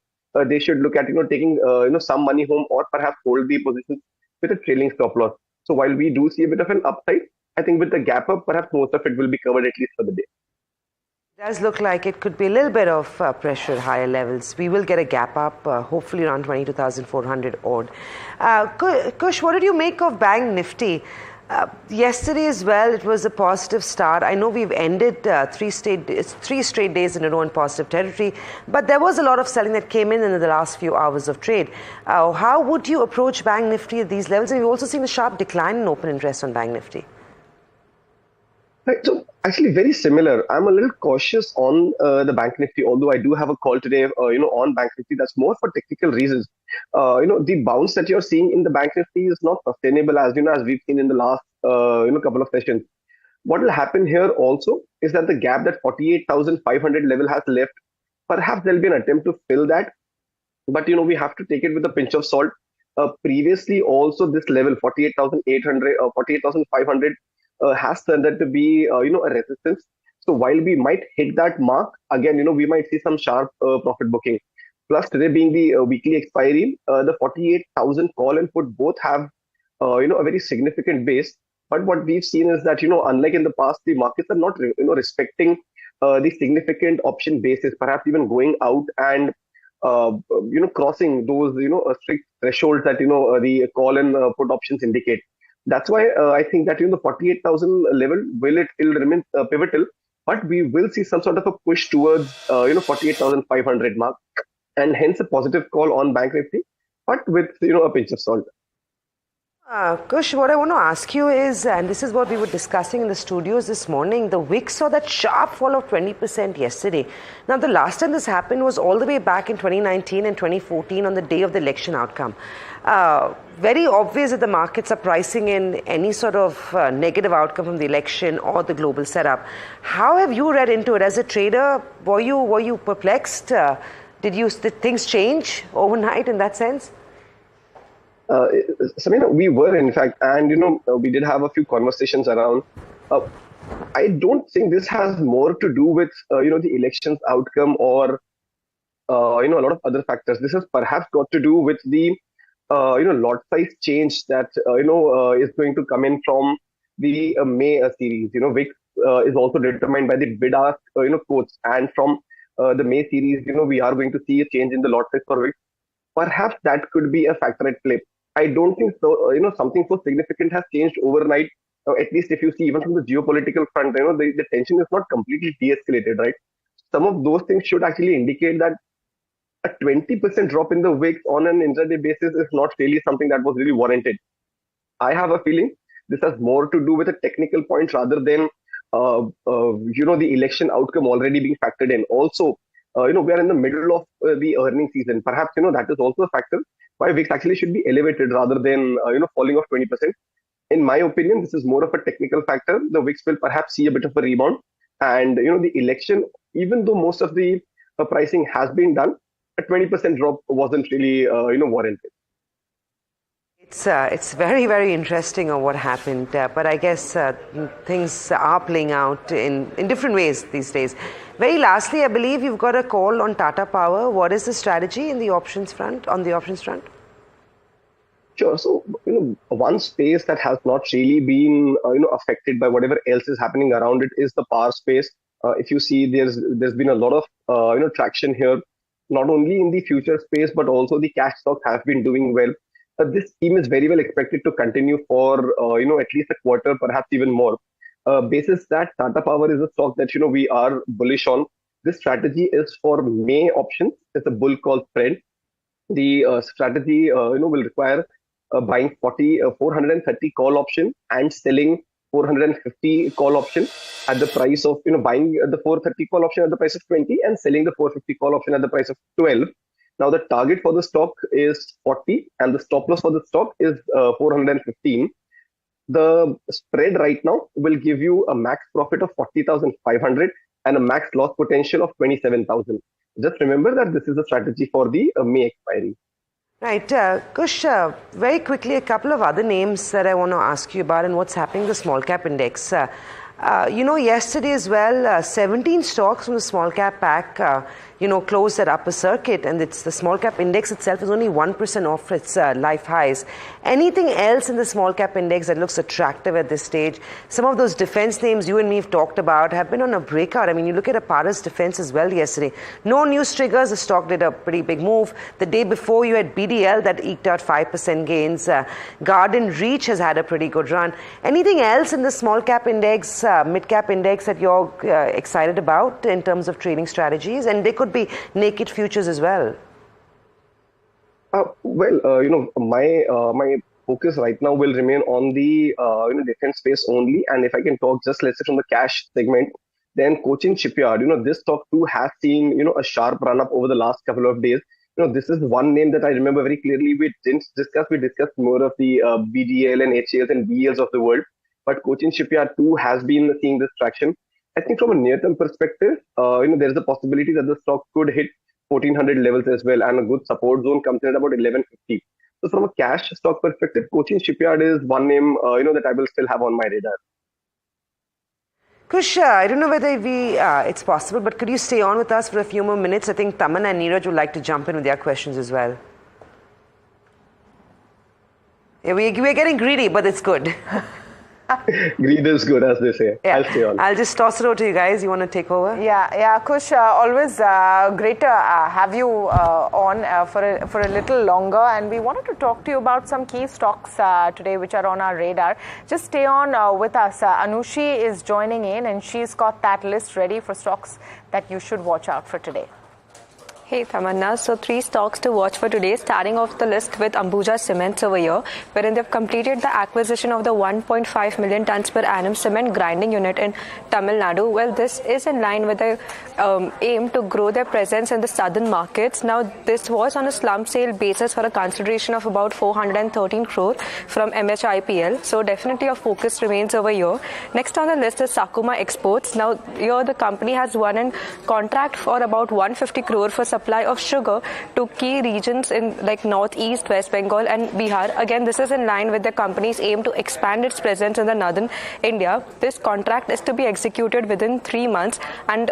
E: they should look at, taking, some money home, or perhaps hold the positions with a trailing stop loss. So while we do see a bit of an upside, I think with the gap up, perhaps most of it will be covered at least for the day.
A: It does look like it could be a little bit of pressure at higher levels. We will get a gap up, hopefully around 22,400 odd. Kush, what did you make of Bank Nifty? Yesterday as well, it was a positive start. I know we've ended three straight days in a row in positive territory, but there was a lot of selling that came in the last few hours of trade. How would you approach Bank Nifty at these levels? And we've also seen a sharp decline in open interest on Bank Nifty.
E: Right, so actually very similar. I'm a little cautious on the Bank Nifty, although I do have a call today, on Bank Nifty. That's more for technical reasons. The bounce that you're seeing in the Bank Nifty is not sustainable, as as we've seen in the last couple of sessions. What will happen here also is that the gap that 48,500 level has left, perhaps there'll be an attempt to fill that, but we have to take it with a pinch of salt. Previously, also this level 48,800 or 48,500. Has turned out to be, a resistance. So while we might hit that mark, again, we might see some sharp profit booking. Plus today being the weekly expiry, the 48,000 call and put both have, a very significant base. But what we've seen is that, unlike in the past, the markets are not, respecting the significant option basis, perhaps even going out and, crossing those, strict thresholds that, the call and put options indicate. That's why I think that the 48,000 level will remain pivotal, but we will see some sort of a push towards 48,500 mark, and hence a positive call on Bank Nifty, but with a pinch of salt.
A: Kush, what I want to ask you is, and this is what we were discussing in the studios this morning, the VIX saw that sharp fall of 20% yesterday. Now, the last time this happened was all the way back in 2019 and 2014 on the day of the election outcome. Very obvious that the markets are pricing in any sort of negative outcome from the election or the global setup. How have you read into it as a trader? Were you perplexed? Did things change overnight in that sense?
E: Samina, we were in fact, and we did have a few conversations around. I don't think this has more to do with the elections outcome or a lot of other factors. This has perhaps got to do with the lot size change that is going to come in from the May series. VIX is also determined by the bid-ask quotes, and from the May series, we are going to see a change in the lot size for VIX. Perhaps that could be a factor at play. I don't think so. Something so significant has changed overnight. At least if you see, even from the geopolitical front, the tension is not completely de-escalated, right? Some of those things should actually indicate that a 20% drop in the VIX on an intraday basis is not really something that was really warranted. I have a feeling this has more to do with a technical point rather than the election outcome already being factored in. Also, we are in the middle of the earning season. Perhaps that is also a factor why VIX actually should be elevated rather than falling off 20%. In my opinion, this is more of a technical factor. The VIX will perhaps see a bit of a rebound, and the election, even though most of the pricing has been done, a 20% drop wasn't really warranted.
A: It's very, very interesting on what happened, but I guess things are playing out in different ways these days. Very lastly, I believe you've got a call on Tata Power. What is the strategy in the options front?
E: Sure. So, one space that has not really been, affected by whatever else is happening around it is the power space. If you see, there's been a lot of, traction here, not only in the future space, but also the cash stocks have been doing well. This theme is very well expected to continue for, at least a quarter, perhaps even more. Basis that Tata Power is a stock that, we are bullish on. This strategy is for May options. It's a bull call spread. The strategy, will require buying 430 call option and selling 450 call option at the price of, buying the 430 call option at the price of 20 and selling the 450 call option at the price of 12. Now, the target for the stock is 40 and the stop loss for the stock is 415. The spread right now will give you a max profit of 40,500 and a max loss potential of 27,000. Just remember that this is a strategy for the May expiry.
A: Right. Kush, very quickly, a couple of other names that I want to ask you about and what's happening to the small cap index. Yesterday as well, 17 stocks from the small cap pack, closed at upper circuit, and it's the small cap index itself is only 1% off its life highs. Anything else in the small cap index that looks attractive at this stage? Some of those defense names you and me have talked about have been on a breakout. I mean, you look at Apara's defense as well yesterday. No news triggers. The stock did a pretty big move. The day before, you had BDL that eked out 5% gains. Garden Reach has had a pretty good run. Anything else in the small cap index, mid cap index that you're excited about in terms of trading strategies? And they could be naked futures as well. My focus right now will remain on the defense space only. And if I can talk just let's say from the cash segment, then Cochin Shipyard, this stock too has seen a sharp run up over the last couple of days. This is one name that I remember very clearly. We discussed more of the BDL and HALs and BELs of the world, but Cochin Shipyard too has been seeing this traction. I think from a near-term perspective, there is a possibility that the stock could hit 1400 levels as well, and a good support zone comes in at about 1150. So from a cash stock perspective, Cochin Shipyard is one name that I will still have on my radar. Kush, I don't know whether it's possible, but could you stay on with us for a few more minutes? I think Tamanna and Niraj would like to jump in with their questions as well. Yeah, we're getting greedy, but it's good.
E: Greed is good, as they say.
A: Yeah.
E: I'll stay on.
A: I'll just toss it over to you guys. You want to take over?
C: Yeah, Kush, always great to have you on for a little longer. And we wanted to talk to you about some key stocks today which are on our radar. Just stay on with us. Anushi is joining in and she's got that list ready for stocks that you should watch out for today.
F: Hey Tamanna, so 3 stocks to watch for today, starting off the list with Ambuja Cements over here, wherein they've completed the acquisition of the 1.5 million tons per annum cement grinding unit in Tamil Nadu. Well, this is in line with the aim to grow their presence in the southern markets. Now, this was on a slump sale basis for a consideration of about 413 crore from MHIPL. So definitely our focus remains over here. Next on the list is Sakuma Exports. Now, here the company has won a contract for about 150 crore for some supply of sugar to key regions in like Northeast, West Bengal and Bihar. Again, this is in line with the company's aim to expand its presence in the northern India. This contract is to be executed within 3 months, and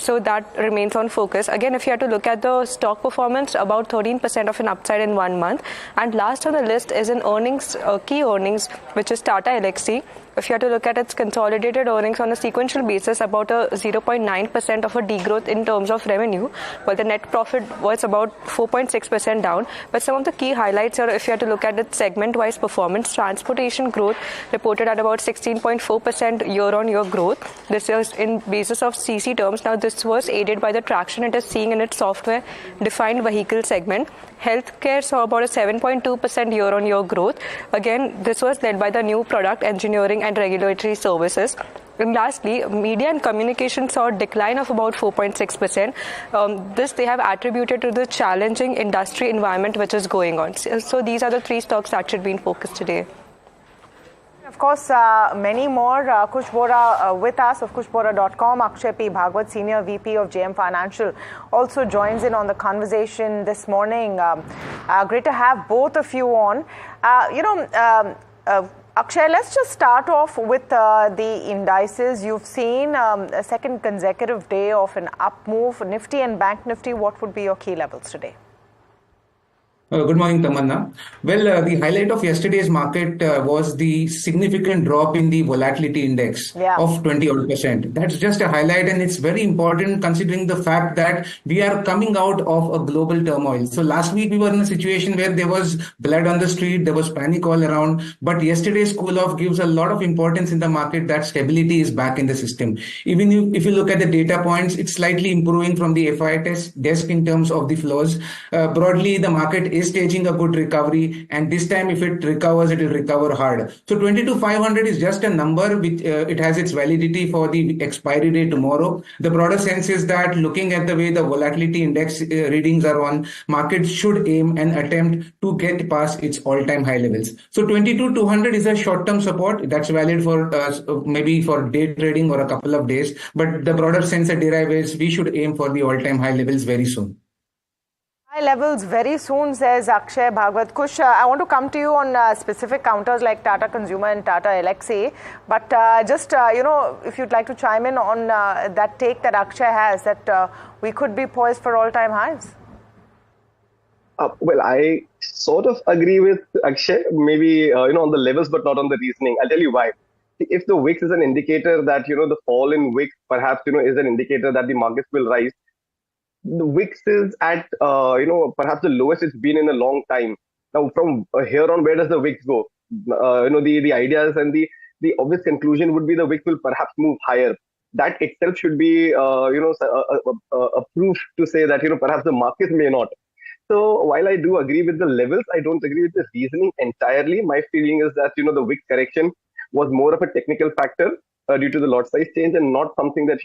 F: so that remains on focus. Again, if you have to look at the stock performance, about 13% of an upside in 1 month. And last on the list is in earnings, key earnings, which is Tata Elxsi. If you have to look at its consolidated earnings on a sequential basis, about a 0.9% of a degrowth in terms of revenue, while the net profit was about 4.6% down. But some of the key highlights are, if you have to look at its segment-wise performance, transportation growth reported at about 16.4% year-on-year growth. This is in basis of CC terms. Now, this was aided by the traction it is seeing in its software-defined vehicle segment. Healthcare saw about a 7.2% year-on-year growth. Again, this was led by the new product engineering and regulatory services. And lastly, media and communication saw a decline of about 4.6%. This they have attributed to the challenging industry environment which is going on. So these are the 3 stocks that should be in focus today.
C: Of course, many more. Kush Bora with us of kushbora.com. Akshay P. Bhagwat, Senior VP of JM Financial, also joins in on the conversation this morning. Great to have both of you on. Akshay, let's just start off with the indices. You've seen a second consecutive day of an up move. Nifty and Bank Nifty, what would be your key levels today?
G: Good morning, Tamanna. Well, the highlight of yesterday's market was the significant drop in the volatility index of 20%. That's just a highlight, and it's very important considering the fact that we are coming out of a global turmoil. So last week we were in a situation where there was blood on the street, there was panic all around, but yesterday's cool off gives a lot of importance in the market that stability is back in the system. Even if you look at the data points, it's slightly improving from the FI desk in terms of the flows. Broadly, the market is staging a good recovery, and this time if it recovers, it will recover hard. So 22,500 is just a number which it has its validity for the expiry day tomorrow. The broader sense is that looking at the way the volatility index readings are on, market should aim and attempt to get past its all-time high levels. So 22,200 is a short-term support that's valid for maybe for day trading or a couple of days, but the broader sense that derive is we should aim for the all-time high levels very soon.
C: High levels very soon, says Akshay Bhagwat. Kush, I want to come to you on specific counters like Tata Consumer and Tata Elxsi. But if you'd like to chime in on that take that Akshay has, that we could be poised for all-time highs.
E: Well, I sort of agree with Akshay, maybe on the levels, but not on the reasoning. I'll tell you why. If the VIX is an indicator that the fall in VIX perhaps is an indicator that the markets will rise, the VIX is at perhaps the lowest it's been in a long time. Now from here on, where does the VIX go? The ideas and the obvious conclusion would be the VIX will perhaps move higher. That itself should be a proof to say that perhaps the market may not. So while I do agree with the levels, I don't agree with the reasoning entirely. My feeling is that the VIX correction was more of a technical factor due to the lot size change, and not something that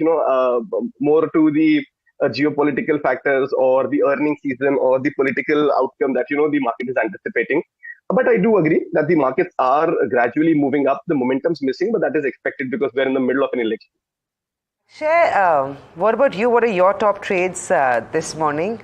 E: more to the geopolitical factors or the earnings season or the political outcome that the market is anticipating. But I do agree that the markets are gradually moving up. The momentum's missing, but that is expected because we're in the middle of an election.
A: Shay, what about you? What are your top trades this morning?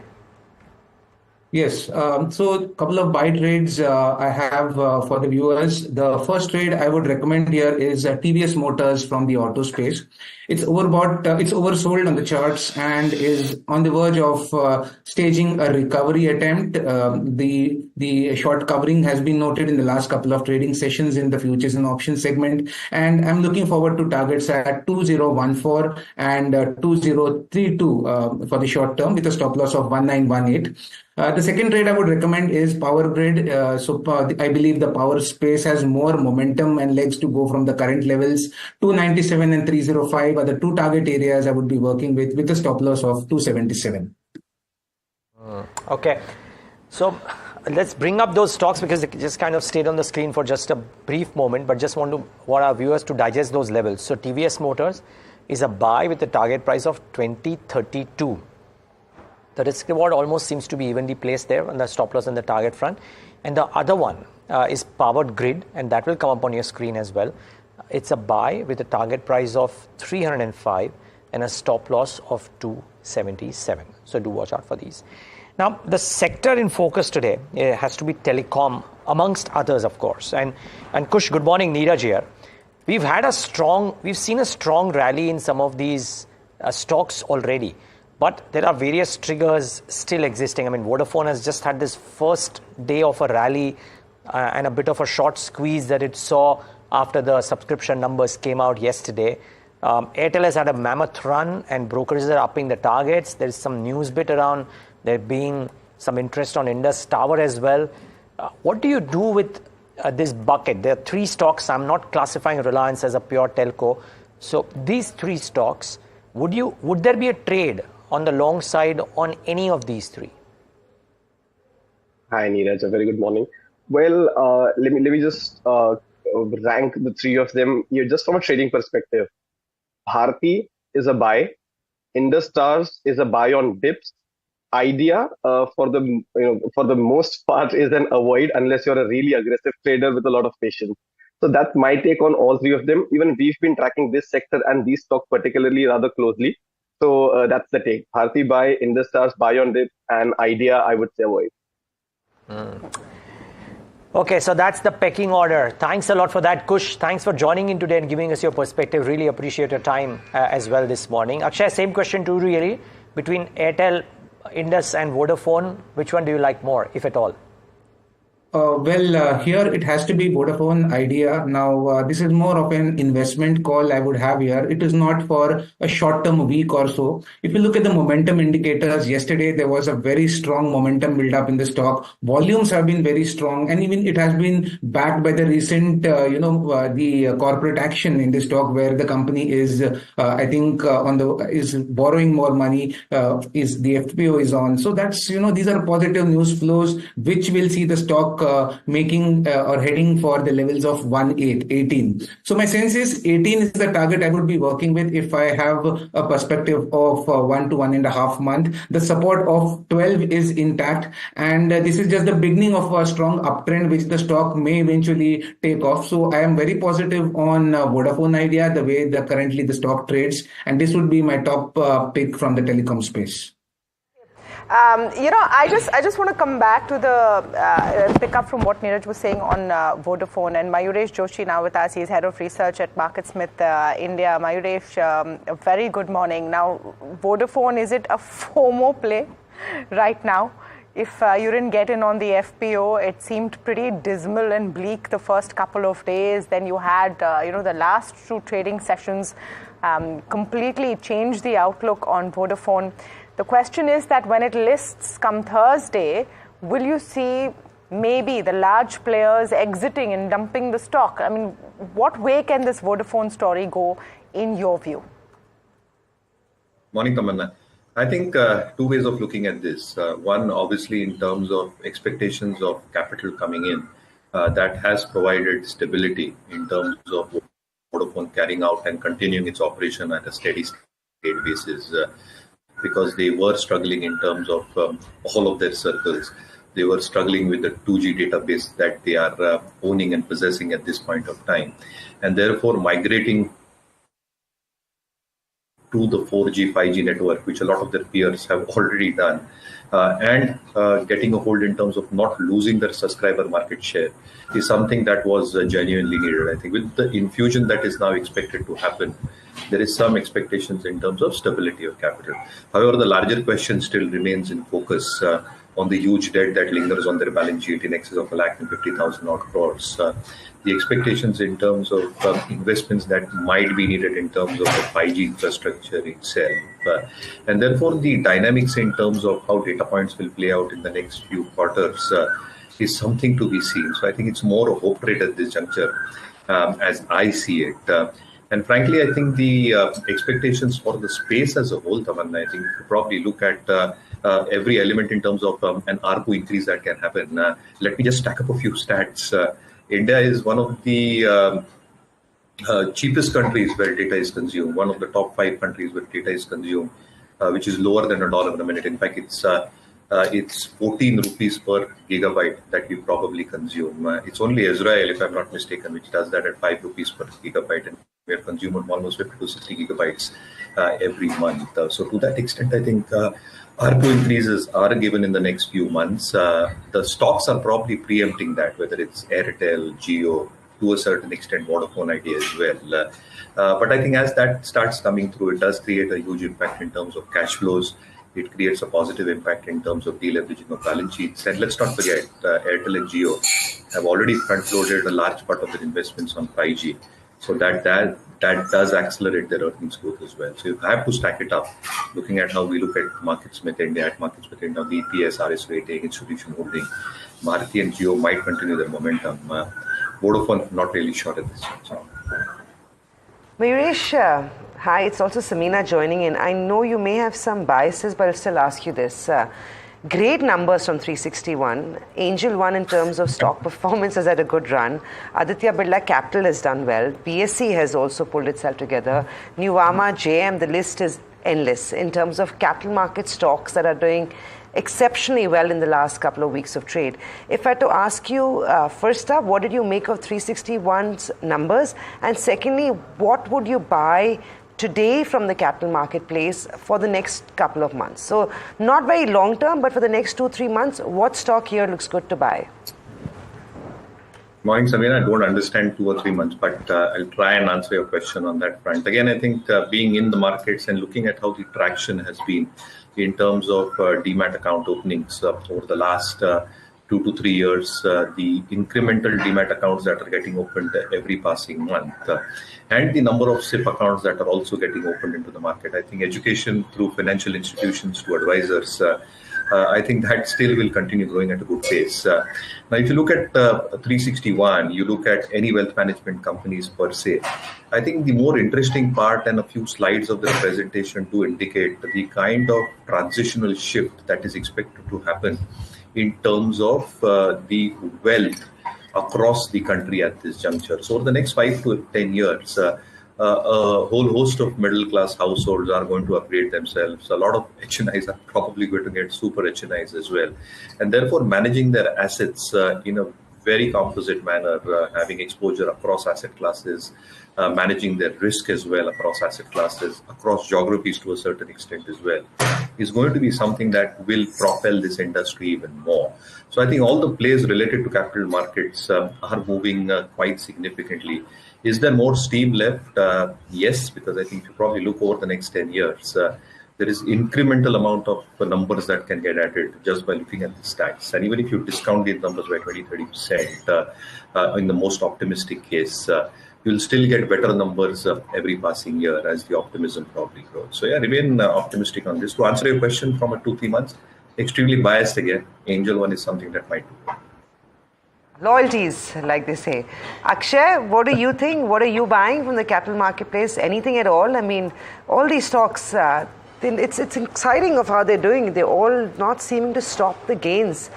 G: Yes, so a couple of buy trades I have for the viewers. The first trade I would recommend here is TVS Motors from the auto space. It's overbought, it's oversold on the charts and is on the verge of staging a recovery attempt. The short covering has been noted in the last couple of trading sessions in the futures and options segment, and I'm looking forward to targets at 2014 and 2032 for the short term with a stop loss of 1918. The second trade I would recommend is Power Grid. I believe the power space has more momentum and legs to go from the current levels. 297 and 305 are the two target areas I would be working with a stop loss of 277.
B: Okay. So let's bring up those stocks because they just kind of stayed on the screen for just a brief moment, but just want our viewers to digest those levels. So TVS Motors is a buy with a target price of 2032. The risk reward almost seems to be evenly placed there on the stop loss and the target front. And the other one is Power Grid, and that will come up on your screen as well. It's a buy with a target price of 305 and a stop loss of 277. So do watch out for these. Now, the sector in focus today has to be telecom, amongst others, of course. And Kush, good morning, Niraj here. We've seen a strong rally in some of these stocks already, but there are various triggers still existing. I mean, Vodafone has just had this first day of a rally and a bit of a short squeeze that it saw after the subscription numbers came out yesterday. Airtel has had a mammoth run and brokerages are upping the targets. There's some news bit around there being some interest on Indus Tower as well. What do you do with this bucket? There are three stocks. I'm not classifying Reliance as a pure telco. So these three stocks, would there be a trade on the long side on any of these three?
E: Hi, Niraj. A very good morning. Well, let me just rank the three of them just from a trading perspective. Bharti is a buy. Indus Towers is a buy on dips. Idea, for the most part, is an avoid unless you're a really aggressive trader with a lot of patience. So that's my take on all three of them. Even we've been tracking this sector and these stocks particularly rather closely. So that's the take. Bharti buy, Indus Towers buy on dip, and Idea I would say avoid.
B: Okay, so that's the pecking order. Thanks a lot for that, Kush. Thanks for joining in today and giving us your perspective. Really appreciate your time as well this morning. Akshay, same question to you really. Between Airtel, Indus and Vodafone, which one do you like more, if at all?
G: Here it has to be Vodafone Idea. Now, this is more of an investment call I would have here. It is not for a short-term week or so. If you look at the momentum indicators, yesterday there was a very strong momentum build-up in the stock. Volumes have been very strong, and even it has been backed by the recent, the corporate action in the stock, where the company is, I think, is borrowing more money. Is the FPO is on. So that's these are positive news flows which will see the stock making or heading for the levels of 18. So my sense is 18 is the target I would be working with if I have a perspective of 1 to 1.5 month. The support of 12 is intact, and this is just the beginning of a strong uptrend which the stock may eventually take off. So I am very positive on Vodafone Idea, the way currently the stock trades, and this would be my top pick from the telecom space.
C: I just want to come back to the pick up from what Niraj was saying on Vodafone, and Mayuresh Joshi now with us. He's head of research at MarketSmith India. Mayuresh, a very good morning. Now, Vodafone, is it a FOMO play right now? If you didn't get in on the FPO, it seemed pretty dismal and bleak the first couple of days. Then you had, the last two trading sessions completely changed the outlook on Vodafone. The question is that when it lists come Thursday, will you see maybe the large players exiting and dumping the stock? I mean, what way can this Vodafone story go in your view?
H: Morning, Tamanna. I think two ways of looking at this. One, obviously, in terms of expectations of capital coming in, that has provided stability in terms of Vodafone carrying out and continuing its operation at a steady state basis. Because they were struggling in terms of all of their circles. They were struggling with the 2G database that they are owning and possessing at this point of time. And therefore migrating to the 4G, 5G network, which a lot of their peers have already done, and getting a hold in terms of not losing their subscriber market share is something that was genuinely needed. I think with the infusion that is now expected to happen, there is some expectations in terms of stability of capital. However, the larger question still remains in focus on the huge debt that lingers on their balance sheet in excess of 1,50,000 odd crores. The expectations in terms of investments that might be needed in terms of the 5G infrastructure itself. And therefore, the dynamics in terms of how data points will play out in the next few quarters is something to be seen. So I think it's more a hope rate at this juncture as I see it. And frankly, I think the expectations for the space as a whole, Tamanna, I think you probably look at every element in terms of an ARPU increase that can happen. Let me just stack up a few stats. India is one of the cheapest countries where data is consumed, one of the top 5 countries where data is consumed, which is lower than $1 a minute. In fact, it's 14 rupees per gigabyte that we probably consume. It's only Israel, if I'm not mistaken, which does that at 5 rupees per gigabyte. And we are consuming almost 50 to 60 gigabytes every month. So to that extent, I think ARPU increases are given in the next few months. The stocks are probably preempting that, whether it's Airtel, Jio, to a certain extent Vodafone Idea as well. But I think as that starts coming through, it does create a huge impact in terms of cash flows. It creates a positive impact in terms of deleveraging of balance sheets. And let's not forget, Airtel and Jio have already front-loaded a large part of their investments on 5G. So that does accelerate their earnings growth as well. So you have to stack it up, looking at how we look at Marketsmith India, at Marketsmith India, VPS, RS rating, institution holding. Bharti and Jio might continue their momentum. Vodafone, not really sure at this time.
A: Mayuresh, hi, it's also Samina joining in. I know you may have some biases, but I'll still ask you this. Great numbers from 361. Angel One in terms of stock performance has had a good run. Aditya Birla Capital has done well. BSE has also pulled itself together. Nuvama, JM, the list is endless in terms of capital market stocks that are doing exceptionally well in the last couple of weeks of trade. If I had to ask you, first up, what did you make of 361's numbers? And secondly, what would you buy today from the capital marketplace for the next couple of months? So not very long term, but for the next 2-3 months, what stock here looks good to buy?
H: Morning, Samina. I don't understand 2 or 3 months, but I'll try and answer your question on that front. Again, I think being in the markets and looking at how the traction has been in terms of demat account openings over the last 2 to 3 years, the incremental demat accounts that are getting opened every passing month, and the number of SIP accounts that are also getting opened into the market. I think education through financial institutions to advisors, I think that still will continue growing at a good pace. Now, if you look at 361, you look at any wealth management companies per se, I think the more interesting part and a few slides of the presentation to indicate the kind of transitional shift that is expected to happen in terms of the wealth across the country at this juncture. So over the next 5 to 10 years, a whole host of middle-class households are going to upgrade themselves. A lot of HNIs are probably going to get super HNIs as well. And therefore, managing their assets in a very composite manner, having exposure across asset classes, managing their risk as well across asset classes, across geographies to a certain extent as well, is going to be something that will propel this industry even more. So I think all the plays related to capital markets are moving quite significantly. Is there more steam left? Yes, because I think if you probably look over the next 10 years, there is incremental amount of numbers that can get added just by looking at the stats. And even if you discount these numbers by 20-30% in the most optimistic case, you'll still get better numbers every passing year as the optimism probably grows. So yeah, remain optimistic on this. To answer your question from a 2-3 months, extremely biased again. Angel One is something that might do.
A: Loyalties, like they say. Akshay, what do you think? What are you buying from the capital marketplace? Anything at all? I mean, all these stocks, it's exciting of how they're doing. They're all not seeming to stop the gains.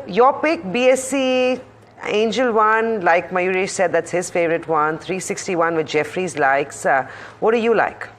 A: Your pick, BSE, Angel One, like Mayuresh said, that's his favorite one. 361 with Jeffries likes. What do you like?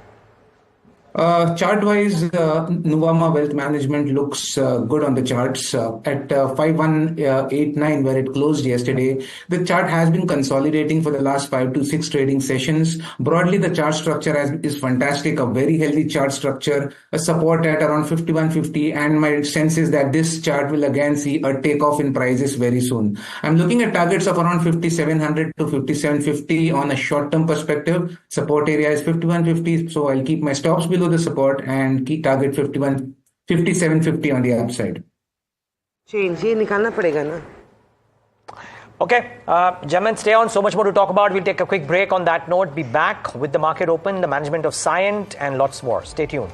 G: Chart-wise, Nuvama Wealth Management looks good on the charts. At 5189, where it closed yesterday, the chart has been consolidating for the last 5 to 6 trading sessions. Broadly, the chart structure is fantastic, a very healthy chart structure, a support at around 5150, and my sense is that this chart will again see a takeoff in prices very soon. I'm looking at targets of around 5700 to 5750 on a short-term perspective. Support area is 5150, so I'll keep my stops below the support and key target 5750 on the upside.
A: Change, ye nikalna padega na.
B: Okay, gentlemen, stay on. So much more to talk about. We'll take a quick break on that note. Be back with the market open, the management of Scient, and lots more. Stay tuned.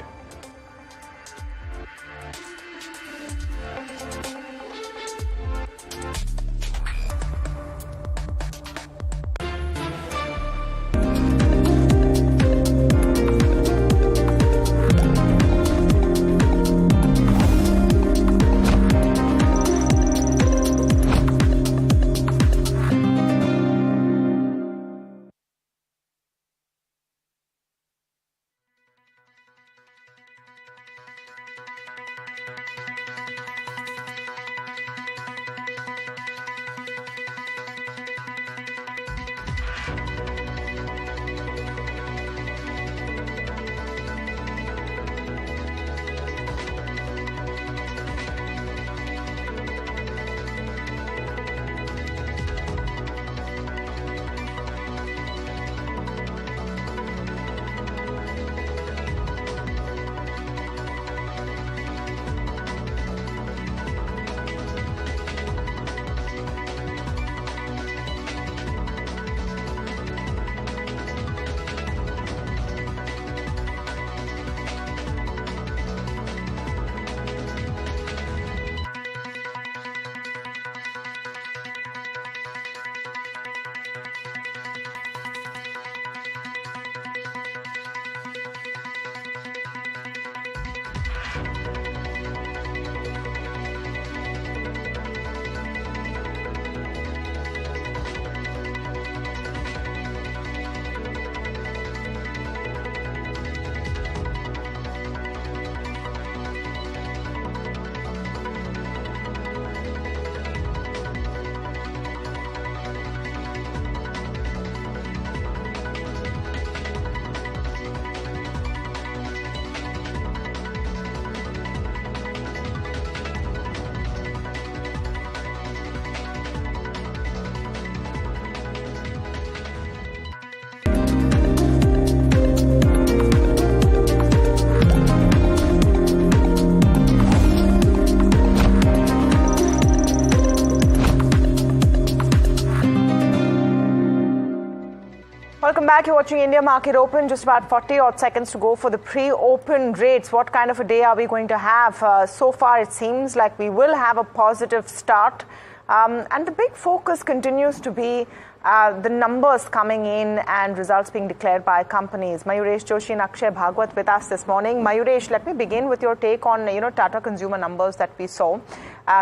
C: Welcome back. You're watching India Market Open. Just about 40 odd seconds to go for the pre-open rates. What kind of a day are we going to have? So far, it seems like we will have a positive start. And the big focus continues to be the numbers coming in and results being declared by companies. Mayuresh Joshi and Akshay Bhagwat with us this morning. Mayuresh, let me begin with your take on Tata Consumer numbers that we saw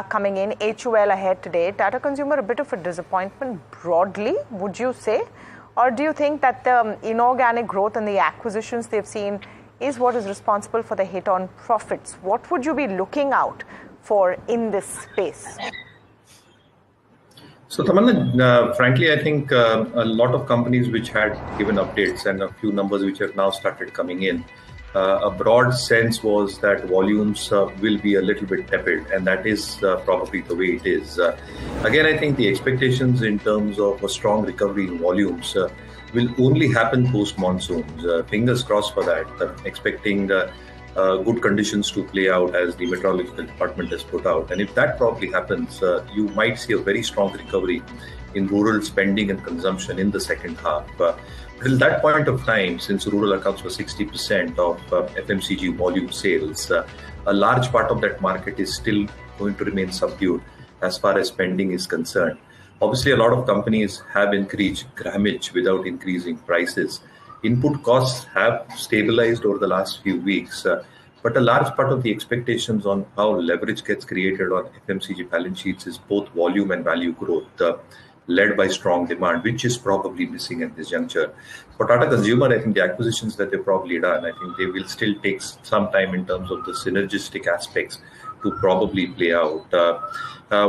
C: coming in. HUL ahead today. Tata Consumer a bit of a disappointment broadly, would you say? Or do you think that the inorganic growth and the acquisitions they've seen is what is responsible for the hit on profits? What would you be looking out for in this space?
H: So, Tamanna, frankly, I think a lot of companies which had given updates and a few numbers which have now started coming in, a broad sense was that volumes will be a little bit tepid, and that is probably the way it is. Again, I think the expectations in terms of a strong recovery in volumes will only happen post-monsoons. Fingers crossed for that. Expecting good conditions to play out as the meteorological department has put out. And if that probably happens, you might see a very strong recovery in rural spending and consumption in the second half. Till that point of time, since rural accounts for 60% of FMCG volume sales, a large part of that market is still going to remain subdued as far as spending is concerned. Obviously, a lot of companies have increased grammage without increasing prices. Input costs have stabilized over the last few weeks, but a large part of the expectations on how leverage gets created on FMCG balance sheets is both volume and value growth, led by strong demand, which is probably missing at this juncture. For Tata Consumer, I think the acquisitions that they've probably done, I think they will still take some time in terms of the synergistic aspects to probably play out.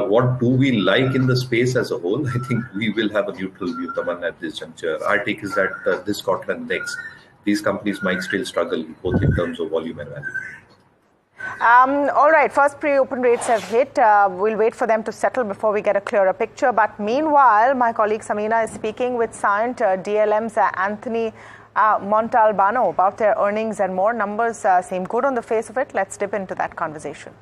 H: What do we like in the space as a whole? I think we will have a neutral view, Tamanna, at this juncture. Our take is that this quarter and next, these companies might still struggle both in terms of volume and value.
C: All right, first pre-open rates have hit. We'll wait for them to settle before we get a clearer picture. But meanwhile, my colleague Samina is speaking with Scient DLM's Anthony Montalbano about their earnings and more. Numbers seem good on the face of it. Let's dip into that conversation.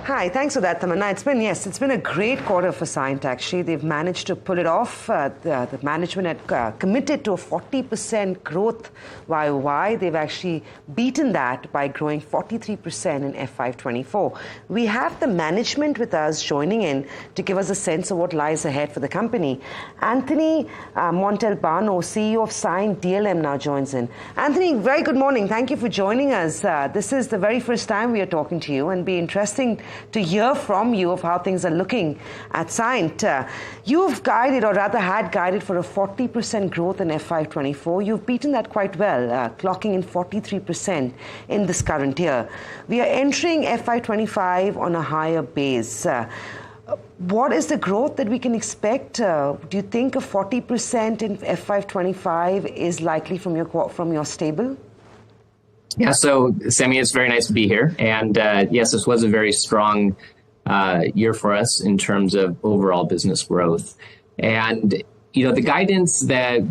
A: Hi, thanks for that, Tamanna. It's been a great quarter for Scient, actually. They've managed to pull it off. The management had committed to a 40% growth YOY. They've actually beaten that by growing 43% in FY24. We have the management with us joining in to give us a sense of what lies ahead for the company. Anthony Montalbano, CEO of Scient DLM, now joins in. Anthony, very good morning. Thank you for joining us. This is the very first time we are talking to you, and be interesting to hear from you of how things are looking at Scient. You've guided, or rather had guided, for a 40% growth in FY24. You've beaten that quite well, clocking in 43% in this current year. We are entering FY25 on a higher base. What is the growth that we can expect? Do you think a 40% in FY25 is likely from your stable?
I: Yeah, so Sammy, it's very nice to be here. And yes, this was a very strong year for us in terms of overall business growth. And, the guidance that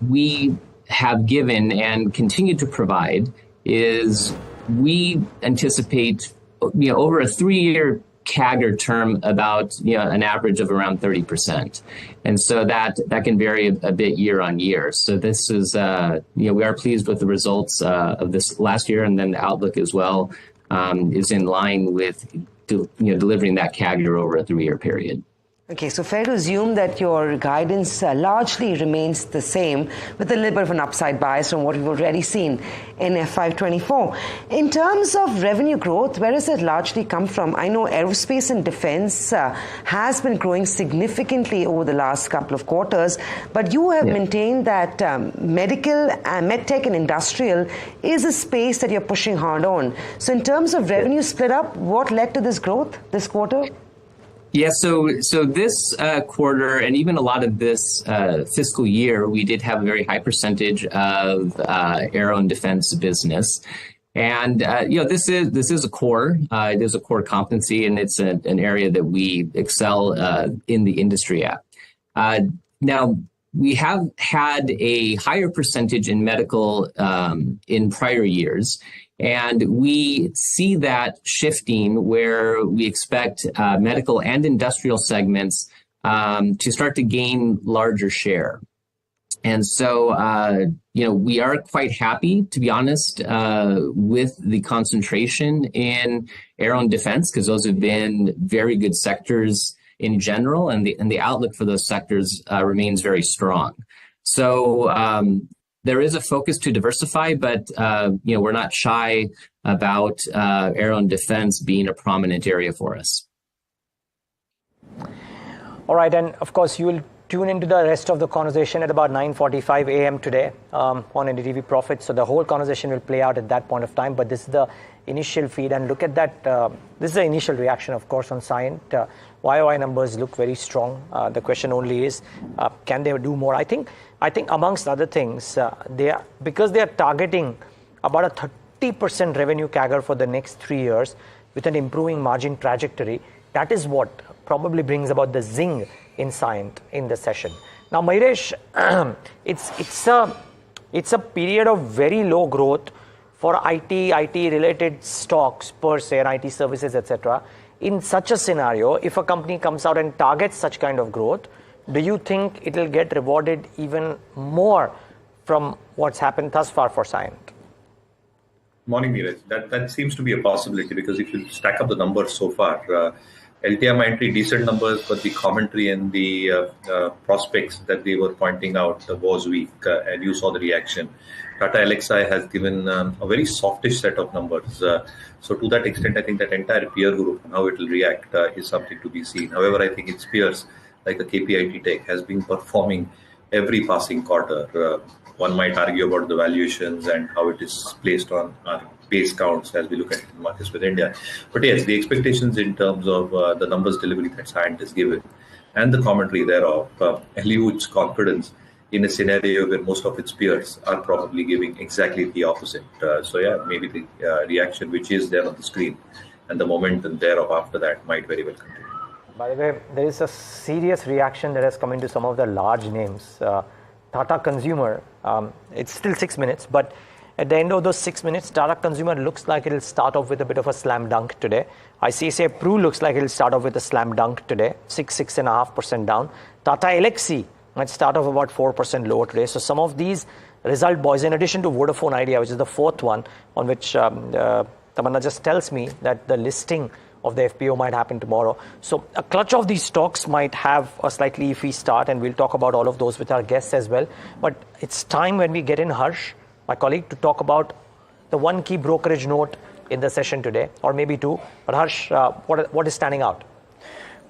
I: we have given and continue to provide is we anticipate, over a 3-year CAGR term about an average of around 30%, and so that can vary a bit year on year. So this is we are pleased with the results of this last year, and then the outlook as well is in line with delivering that CAGR over a 3-year period.
A: Okay, so fair to assume that your guidance largely remains the same, with a little bit of an upside bias from what we've already seen in FY24. In terms of revenue growth, where does it largely come from? I know aerospace and defense has been growing significantly over the last couple of quarters, but you have maintained that medical, medtech and industrial is a space that you're pushing hard on. So in terms of revenue split up, what led to this growth this quarter?
I: Yeah, so this quarter, and even a lot of this fiscal year, we did have a very high percentage of aero and defense business. And this is a core. It is a core competency, and it's an area that we excel in the industry at. Now, we have had a higher percentage in medical in prior years. And we see that shifting, where we expect medical and industrial segments to start to gain larger share. And so, we are quite happy, to be honest, with the concentration in aero and defense, because those have been very good sectors in general, and the outlook for those sectors remains very strong. So there is a focus to diversify, but we're not shy about aero and defense being a prominent area for us.
B: All right, and of course you will tune into the rest of the conversation at about 9:45 a.m. today on NDTV Profits. So the whole conversation will play out at that point of time. But this is the initial feed, and look at that. This is the initial reaction, of course, on Scient. YOY numbers look very strong. The question only is, can they do more? I think amongst other things, because they are targeting about a 30% revenue CAGR for the next 3 years with an improving margin trajectory. That is what probably brings about the zing in Scient in the session. Now, Mayuresh, it's a period of very low growth for IT-related stocks per se, and IT services, etc. In such a scenario, if a company comes out and targets such kind of growth, do you think it will get rewarded even more from what's happened thus far for Scient?
H: Morning, Niraj. That seems to be a possibility, because if you stack up the numbers so far, LTM entry decent numbers, but the commentary and the prospects that they were pointing out was weak, and you saw the reaction. Tata Elxsi has given a very softish set of numbers. So to that extent, I think that entire peer group, how it will react is something to be seen. However, I think its peers, like the KPIT Tech, has been performing every passing quarter. One might argue about the valuations and how it is placed on our base counts as we look at markets with India. But yes, the expectations in terms of the numbers delivery that Scient is given and the commentary thereof eludes confidence in a scenario where most of its peers are probably giving exactly the opposite. So yeah, maybe the reaction which is there on the screen and the momentum thereof after that might very well continue.
B: By the way, there is a serious reaction that has come into some of the large names. Tata Consumer, it's still 6 minutes, but at the end of those 6 minutes, Tata Consumer looks like it'll start off with a bit of a slam dunk today. ICICI Pru looks like it'll start off with a slam dunk today, 6.5% down. Tata Elxsi might start off about 4% lower today. So some of these result boys, in addition to Vodafone Idea, which is the fourth one, on which Tamanna just tells me that the listing of the FPO might happen tomorrow. So a clutch of these stocks might have a slightly iffy start, and we'll talk about all of those with our guests as well. But it's time when we get in Harsh, my colleague, to talk about the one key brokerage note in the session today, or maybe two. But Harsh, what is standing out?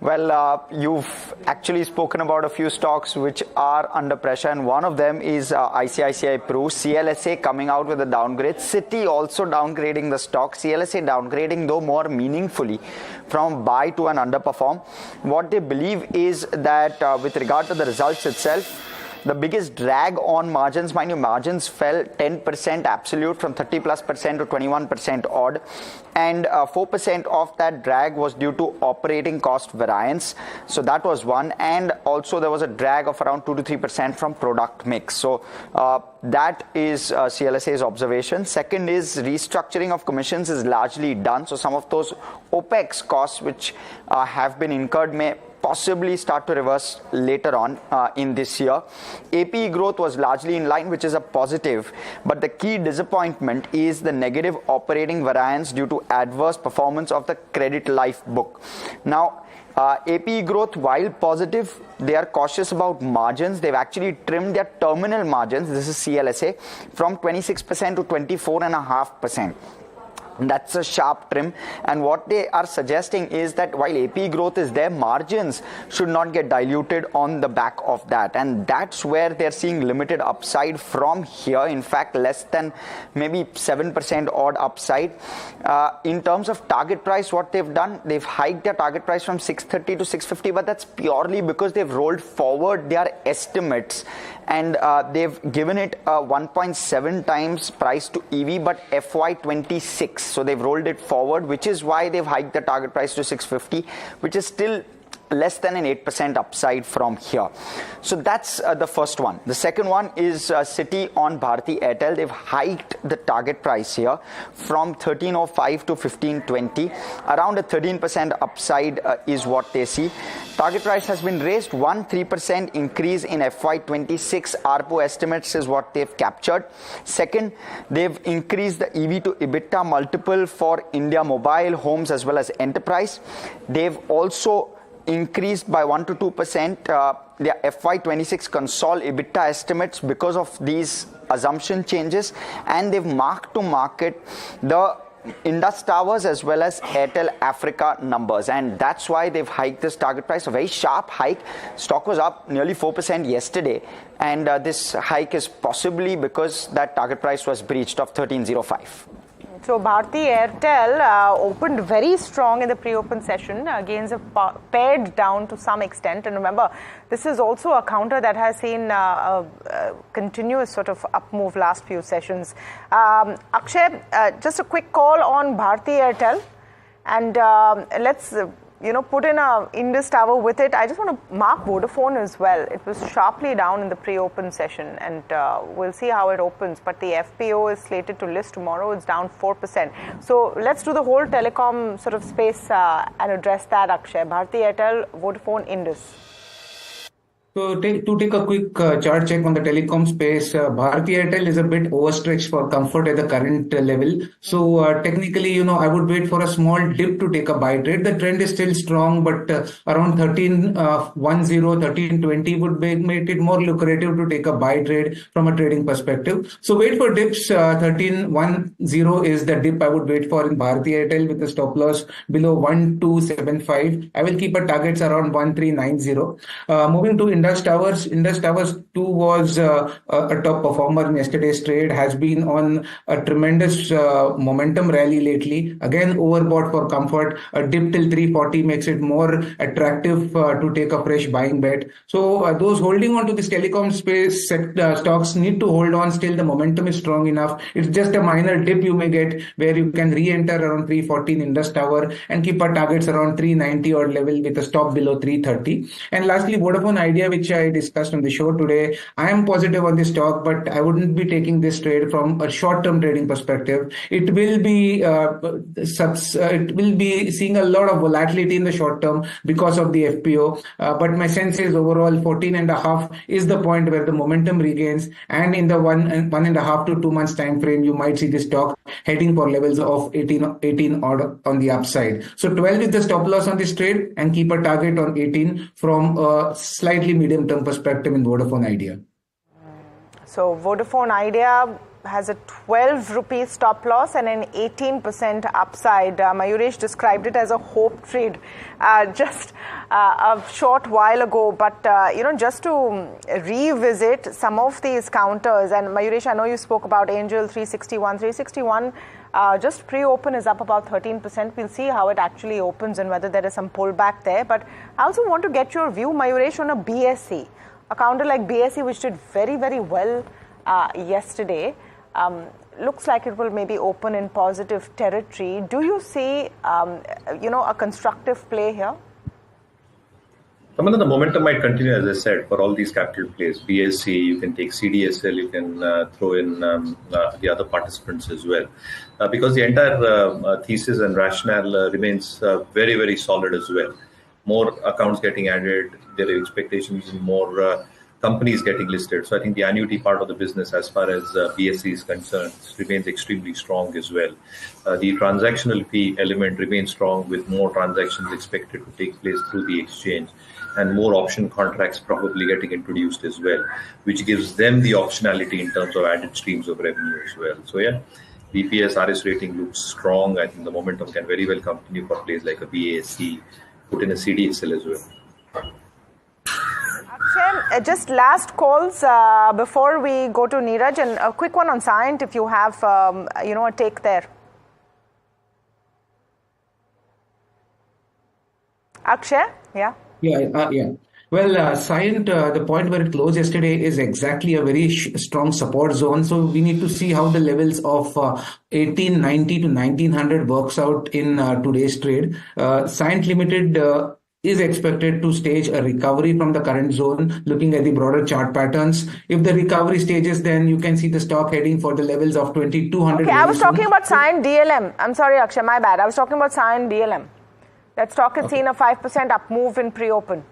J: Well, you've actually spoken about a few stocks which are under pressure, and one of them is ICICI Pru. CLSA coming out with a downgrade. Citi also downgrading the stock. CLSA downgrading, though, more meaningfully from buy to an underperform. What they believe is that with regard to the results itself, the biggest drag on margins, mind you, margins fell 10% absolute from 30+% to 21% odd, and 4% of that drag was due to operating cost variance. So that was one, and also there was a drag of around 2 to 3% from product mix. So that is CLSA's observation. Second is restructuring of commissions is largely done. So some of those OPEX costs which have been incurred may possibly start to reverse later on in this year. APE growth was largely in line, which is a positive, but the key disappointment is the negative operating variance due to adverse performance of the credit life book. Now, APE growth, while positive, they are cautious about margins. They've actually trimmed their terminal margins, this is CLSA, from 26% to 24.5%. That's a sharp trim, and what they are suggesting is that while AP growth is there, margins should not get diluted on the back of that, and that's where they're seeing limited upside from here. In fact, less than maybe 7% odd upside. In terms of target price, what they've done, they've hiked their target price from 630 to 650, but that's purely because they've rolled forward their estimates, and they've given it a 1.7 times price to EV, but FY26. So they've rolled it forward, which is why they've hiked the target price to 650, which is still less than an 8% upside from here. So that's the first one. The second one is Citi on Bharti Airtel. They've hiked the target price here from 1305 to 1520. Around a 13% upside is what they see. Target price has been raised. 3% increase in FY26 ARPU estimates is what they've captured. Second, they've increased the EV to EBITDA multiple for India Mobile, Homes as well as Enterprise. They've also increased by 1 to 2% their FY26 consol EBITDA estimates because of these assumption changes, and they've marked to market the Indus Towers as well as Airtel Africa numbers, and that's why they've hiked this target price. A very sharp hike. Stock was up nearly 4% yesterday, and this hike is possibly because that target price was breached of 1305.
C: So Bharti Airtel opened very strong in the pre-open session. Gains have pared down to some extent. And remember, this is also a counter that has seen a continuous sort of up move last few sessions. Akshay, just a quick call on Bharti Airtel. And let's put in a Indus Tower with it. I just want to mark Vodafone as well. It was sharply down in the pre-open session, and we'll see how it opens. But the FPO is slated to list tomorrow. It's down 4%. So let's do the whole telecom sort of space and address that, Akshay. Bharti Airtel, Vodafone, Indus.
G: So to take a quick chart check on the telecom space, Bharti Airtel is a bit overstretched for comfort at the current level. So technically, I would wait for a small dip to take a buy trade. The trend is still strong, but around 1310, 1320 would make it more lucrative to take a buy trade from a trading perspective. So wait for dips. 1310 is the dip I would wait for in Bharti Airtel with a stop loss below 1275. I will keep a targets around 1390. Moving to Indus Towers 2 was a top performer in yesterday's trade, has been on a tremendous momentum rally lately. Again, overbought for comfort. A dip till 340 makes it more attractive to take a fresh buying bet. So those holding on to this telecom space stocks need to hold on still. The momentum is strong enough. It's just a minor dip you may get where you can re-enter around 314 Indus Tower and keep our targets around 390 odd level with a stop below 330. And lastly, Vodafone Idea, which I discussed on the show today. I am positive on this stock, but I wouldn't be taking this trade from a short-term trading perspective. It will be seeing a lot of volatility in the short term because of the FPO. But my sense is overall 14.5 is the point where the momentum regains, and in the 1.5 to 2 months time frame, you might see the stock heading for levels of 18 odd on the upside. So 12 is the stop loss on this trade, and keep a target on 18 from a slightly medium-term perspective in Vodafone Idea.
C: So Vodafone Idea has a 12 rupees stop loss and an 18% upside. Mayuresh described it as a hope trade just a short while ago. But, just to revisit some of these counters, and Mayuresh, I know you spoke about Angel 361. 361 just pre-open is up about 13%. We'll see how it actually opens and whether there is some pullback there. But I also want to get your view, Mayuresh, on a BSE. A counter like BSE, which did very, very well yesterday. Looks like it will maybe open in positive territory. Do you see, a constructive play here?
H: Tamanna, the momentum might continue, as I said, for all these capital plays. BSE, you can take CDSL, you can throw in the other participants as well. Because the entire thesis and rationale remains very, very solid as well. More accounts getting added, there are expectations in more companies getting listed. So I think the annuity part of the business as far as BSE is concerned remains extremely strong as well. The transactional fee element remains strong with more transactions expected to take place through the exchange and more option contracts probably getting introduced as well, which gives them the optionality in terms of added streams of revenue as well. So yeah, BPS RS rating looks strong. I think the momentum can very well continue for plays like a BASE, put in a CDSL as well.
C: Akshay, just last calls before we go to Niraj, and a quick one on Scient if you have, a take there. Akshay, yeah?
G: Yeah. Well, Scient, the point where it closed yesterday is exactly a very strong support zone. So we need to see how the levels of 1890 to 1900 works out in today's trade. Scient Limited is expected to stage a recovery from the current zone, looking at the broader chart patterns. If the recovery stages, then you can see the stock heading for the levels of 2200.
C: Okay, I was talking about Scient DLM. I'm sorry, Akshay, my bad. I was talking about Scient DLM. That stock has seen a 5% up move in pre-open.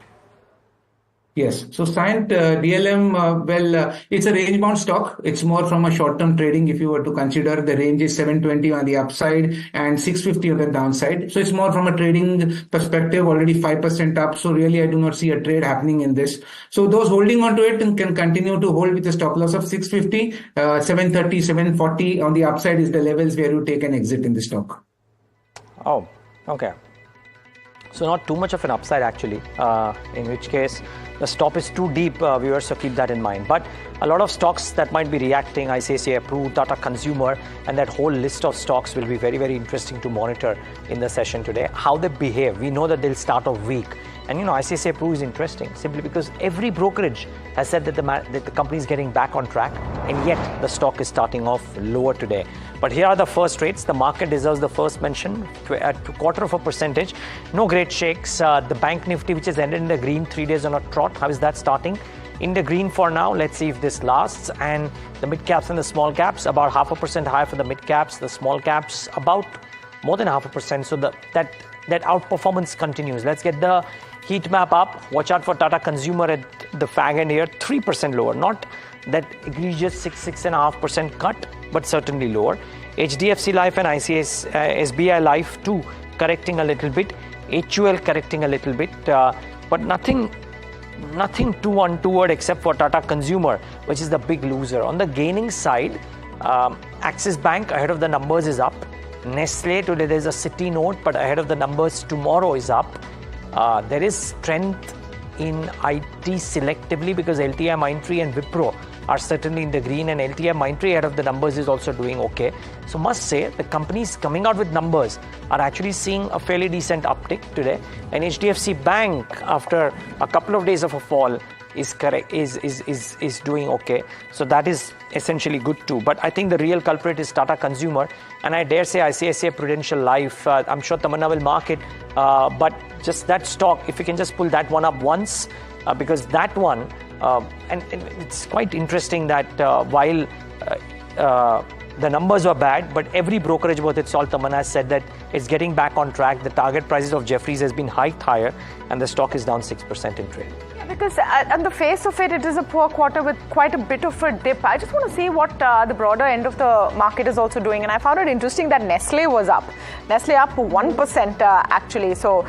G: Yes. So Scient DLM, it's a range-bound stock. It's more from a short-term trading. If you were to consider, the range is 720 on the upside and 650 on the downside. So it's more from a trading perspective, already 5% up. So really, I do not see a trade happening in this. So those holding on to it can continue to hold with a stop loss of 650, 730, 740 on the upside is the levels where you take an exit in the stock.
B: Oh, okay. So not too much of an upside actually, in which case the stop is too deep, viewers, so keep that in mind. But a lot of stocks that might be reacting, ICICI approved, Tata Consumer, and that whole list of stocks will be very, very interesting to monitor in the session today. How they behave, we know that they'll start off weak. And ICICI approved is interesting simply because every brokerage has said that the company is getting back on track, and yet the stock is starting off lower today. But here are the first rates. The market deserves the first mention at 0.25%. No great shakes. The bank Nifty, which has ended in the green 3 days on a trot. How is that starting? In the green for now. Let's see if this lasts. And the mid caps and the small caps, about 0.5% higher for the mid caps. The small caps, about more than 0.5%. So that outperformance continues. Let's get the heat map up. Watch out for Tata Consumer at the fag end here, 3% lower. Not that egregious 6.5% cut, but certainly lower. HDFC Life and SBI Life too correcting a little bit. HUL correcting a little bit, but nothing too untoward except for Tata Consumer, which is the big loser. On the gaining side, Axis Bank ahead of the numbers is up. Nestle today there's a Citi note, but ahead of the numbers tomorrow is up. There is strength in IT selectively because LTIMindtree and Wipro are certainly in the green, and LTIMindtree ahead of the numbers is also doing okay. So must say the companies coming out with numbers are actually seeing a fairly decent uptick today. And HDFC Bank, after a couple of days of a fall, is doing okay. So that is essentially good too. But I think the real culprit is Tata Consumer, and I dare say ICICI Prudential Life. I'm sure Tamanna will mark it, but just that stock, if you can just pull that one up once, because that one, and it's quite interesting that while the numbers were bad, but every brokerage worth its salt, Tamanna, has said that it's getting back on track. The target prices of Jefferies has been hiked higher, and the stock is down 6% in trade.
C: Because on the face of it, it is a poor quarter with quite a bit of a dip. I just want to see what the broader end of the market is also doing. And I found it interesting that Nestle was up. Nestle up 1% actually. So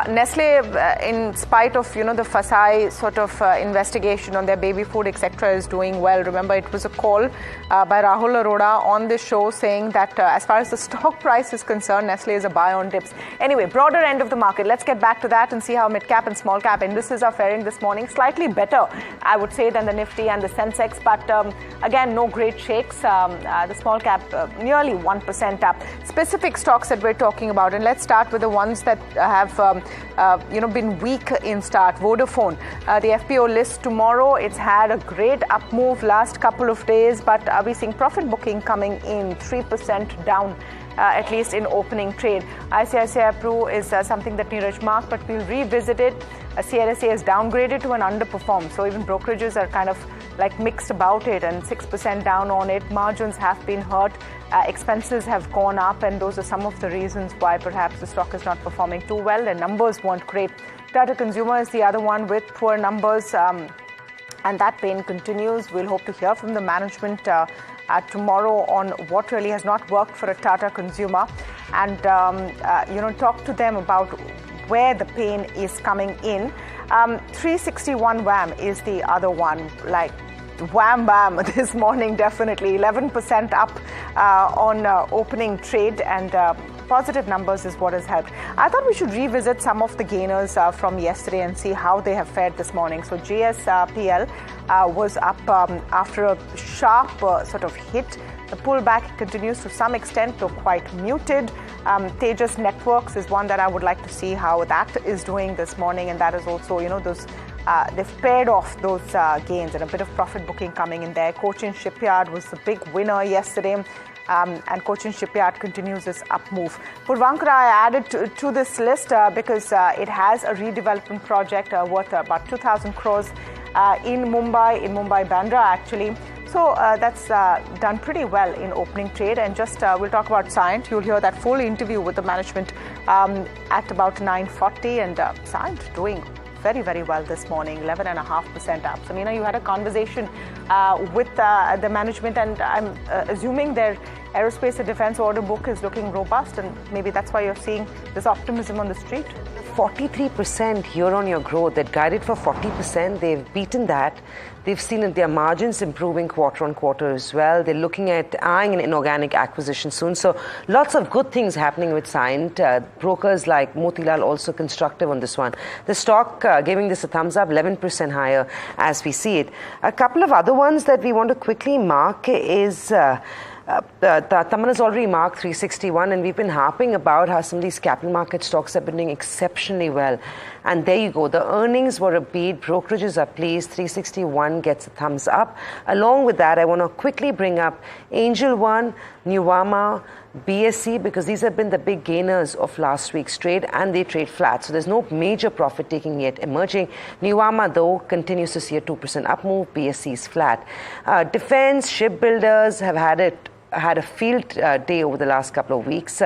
C: Nestle, in spite of, the FSI sort of investigation on their baby food, etc., is doing well. Remember, it was a call by Rahul Arora on this show saying that as far as the stock price is concerned, Nestle is a buy on dips. Anyway, broader end of the market. Let's get back to that and see how mid-cap and small-cap indices are faring this morning. Slightly better, I would say, than the Nifty and the Sensex, but again, no great shakes. The small cap nearly 1% up. Specific stocks that we're talking about, and let's start with the ones that have been weak in start. Vodafone, the FPO list tomorrow. It's had a great up move last couple of days, but are we seeing profit booking coming in 3% down? At least in opening trade. ICICI Pru is something that Niraj marked, but we'll revisit it. CLSA is downgraded to an underperform, so even brokerages are kind of like mixed about it, and 6% down on it. Margins have been hurt, expenses have gone up, and those are some of the reasons why perhaps the stock is not performing too well. The numbers weren't great. Tata Consumer is the other one with poor numbers, and that pain continues. We'll hope to hear from the management tomorrow on what really has not worked for a Tata Consumer, and talk to them about where the pain is coming in. 361 WAM is the other one, like wham bam this morning, definitely 11% up on opening trade, and positive numbers is what has helped. I thought we should revisit some of the gainers from yesterday and see how they have fared this morning. So GSPL was up after a sharp sort of hit. The pullback continues to some extent, though quite muted. Tejas Networks is one that I would like to see how that is doing this morning, and that is also, those they've paired off those gains and a bit of profit booking coming in there. Cochin Shipyard was the big winner yesterday. and Cochin Shipyard continues its up move. Purvankar, I added to this list because it has a redevelopment project worth about 2,000 crores in Mumbai Bandra actually. So that's done pretty well in opening trade. And just we'll talk about Scient. You'll hear that full interview with the management at about 9:40, and Scient doing very, very well this morning, 11.5% up. Samina, you had a conversation with the management, and I'm assuming their aerospace and defense order book is looking robust, and maybe that's why you're seeing this optimism on the street.
A: 43% year-on-year growth. That guided for 40%. They've beaten that. They've seen their margins improving quarter-on-quarter as well. They're looking at eyeing an inorganic acquisition soon. So lots of good things happening with Scient. Brokers like Motilal also constructive on this one. The stock giving this a thumbs up, 11% higher as we see it. A couple of other ones that we want to quickly mark is... Tamanna's already marked 361, and we've been harping about how some of these capital market stocks have been doing exceptionally well. And there you go. The earnings were a beat. Brokerages are pleased. 361 gets a thumbs up. Along with that, I want to quickly bring up Angel One, Nuvama, BSE, because these have been the big gainers of last week's trade, and they trade flat. So there's no major profit taking yet emerging. Nuvama, though, continues to see a 2% up move. BSE is flat. Defense, shipbuilders have had a field day over the last couple of weeks.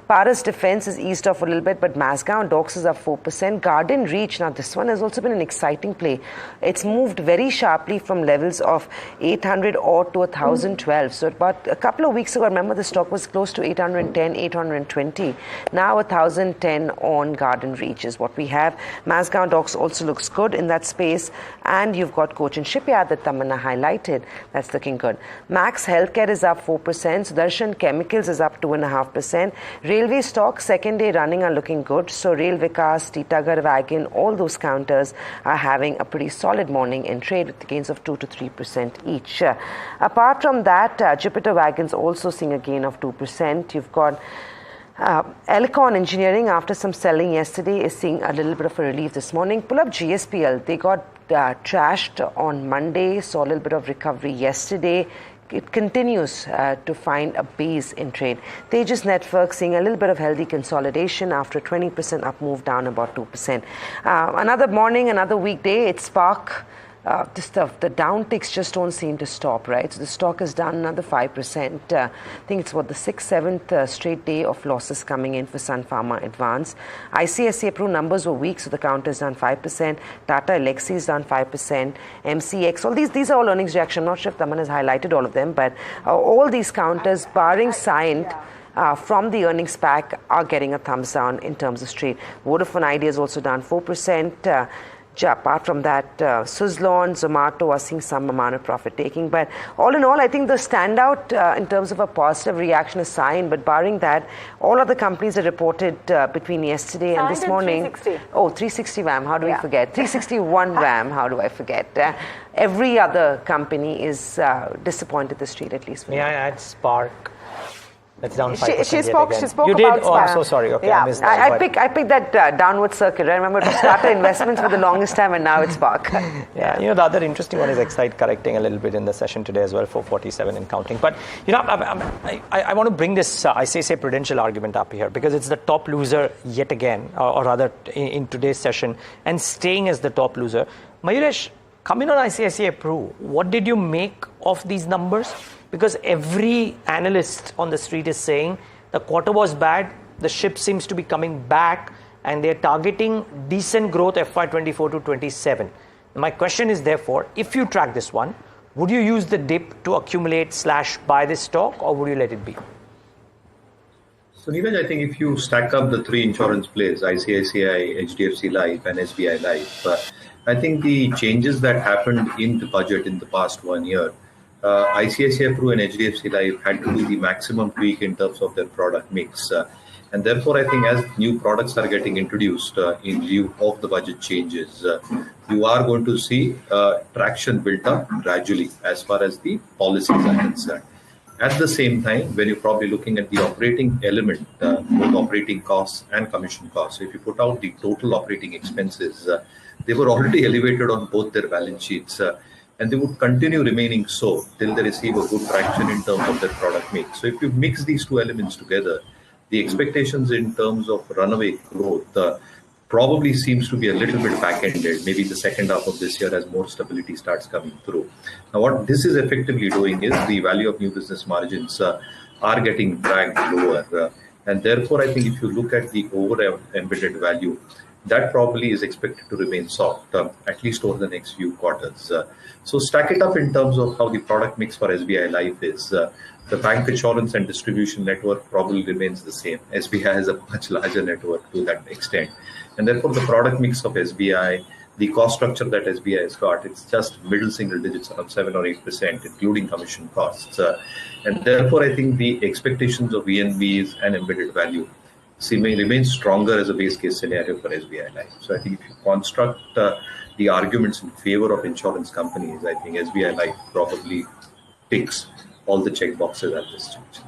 A: Paras Defense is eased off a little bit, but Mazgaon Docks is up 4%. Garden Reach, now this one has also been an exciting play. It's moved very sharply from levels of 800 odd to 1,012. So about a couple of weeks ago, I remember the stock was close to 810, 820. Now 1,010 on Garden Reach is what we have. Mazgaon Docks also looks good in that space. And you've got Cochin Shipyard that Tamanna highlighted. That's looking good. Max Healthcare is up 4%. Sudarshan Chemicals is up 2.5%. Railway stocks, second day running, are looking good. So Rail Vikas, Titagarh Wagon, all those counters are having a pretty solid morning in trade with gains of 2 to 3% each. Apart from that, Jupiter Wagons also seeing a gain of 2%. You've got Telecom Engineering, after some selling yesterday, is seeing a little bit of a relief this morning. Pull up GSPL. They got trashed on Monday, saw a little bit of recovery yesterday. It continues to find a base in trade. Tejas Network seeing a little bit of healthy consolidation after 20% up move, down about 2%. Another morning, another weekday, it's Spark. The downticks just don't seem to stop, right? So the stock is down another 5%. I think it's the 6th, 7th straight day of losses coming in for Sun Pharma Advance. ICICI Pro numbers were weak, so the counter is down 5%. Tata Elxsi is down 5%. MCX, all these are all earnings reaction. I'm not sure if Tamanna has highlighted all of them, but all these counters, barring Scient, from the earnings pack, are getting a thumbs down in terms of straight. Vodafone Idea is also down 4%. Apart from that, Suzlon, Zomato are seeing some amount of profit taking. But all in all, I think the standout in terms of a positive reaction is Scient. But barring that, all other companies are reported between yesterday and this morning.
C: 360.
A: Oh, 360 VAM, how do we forget? 361 VAM, how do I forget? Every other company is disappointed the street, at least for
B: May I add Spark? That's down 5%.
C: She spoke
B: you did?
C: about
B: I'm so sorry. Okay,
C: yeah.
B: I missed that.
A: I picked that downward circuit. I remember it was Tata Investments for the longest time, and now it's Spark.
B: Yeah, the other interesting one is Excite correcting a little bit in the session today as well, 447 and counting. But, I want to bring this ICICI Prudential argument up here because it's the top loser yet again, or rather in today's session, and staying as the top loser. Mayuresh, come in on ICICI Pru. What did you make of these numbers? Because every analyst on the street is saying the quarter was bad, the ship seems to be coming back, and they're targeting decent growth FY24 to 27. My question is therefore, if you track this one, would you use the dip to accumulate/buy this stock, or would you let it be?
H: So Niraj, I think if you stack up the three insurance plays, ICICI, HDFC Life and SBI Life, I think the changes that happened in the budget in the past 1 year, ICICI Pru and HDFC Life had to do the maximum tweak in terms of their product mix. And therefore, I think as new products are getting introduced in view of the budget changes, you are going to see traction built up gradually as far as the policies are concerned. At the same time, when you're probably looking at the operating element, both operating costs and commission costs, so if you put out the total operating expenses, they were already elevated on both their balance sheets. and they would continue remaining so till they receive a good traction in terms of their product mix. So if you mix these two elements together, the expectations in terms of runaway growth probably seems to be a little bit back-ended, maybe the second half of this year as more stability starts coming through. Now, what this is effectively doing is the value of new business margins are getting dragged lower. And therefore, I think if you look at the over-embedded value, that probably is expected to remain soft, at least over the next few quarters. So stack it up in terms of how the product mix for SBI Life is. The bank insurance and distribution network probably remains the same. SBI has a much larger network to that extent. And therefore, the product mix of SBI, the cost structure that SBI has got, it's just middle single digits, around 7 or 8%, including commission costs. And therefore, I think the expectations of VNBs and embedded value may remain stronger as a base case scenario for SBI Life. So I think if you construct the arguments in favor of insurance companies, I think SBI Life probably ticks all the check boxes at this stage.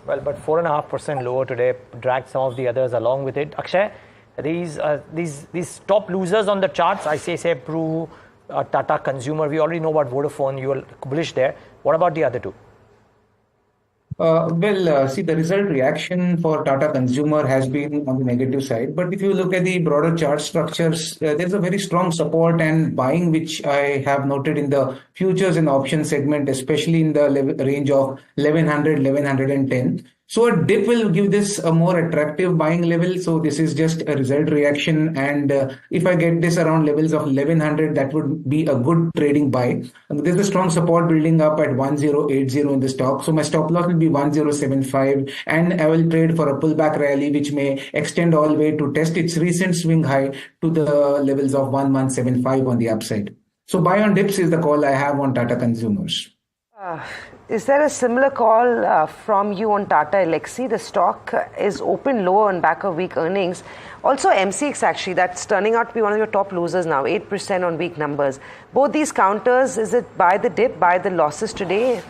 B: Well, but 4.5% lower today dragged some of the others along with it. Akshay, these top losers on the charts, ICICI Pru, Tata Consumer, we already know about Vodafone, you were bullish there. What about the other two?
G: See, the result reaction for Tata Consumer has been on the negative side. But if you look at the broader chart structures, there's a very strong support and buying, which I have noted in the futures and options segment, especially in the range of 1100, 1110. So a dip will give this a more attractive buying level. So this is just a result reaction. And if I get this around levels of 1100, that would be a good trading buy. And there's a strong support building up at 1080 in the stock. So my stop loss will be 1075. And I will trade for a pullback rally, which may extend all the way to test its recent swing high to the levels of 1175 on the upside. So buy on dips is the call I have on Tata Consumers.
A: Is there a similar call from you on Tata Elxsi? The stock is open lower on back of weak earnings. Also MCX actually, that's turning out to be one of your top losers now, 8% on weak numbers. Both these counters, is it buy the dip, buy the losses today?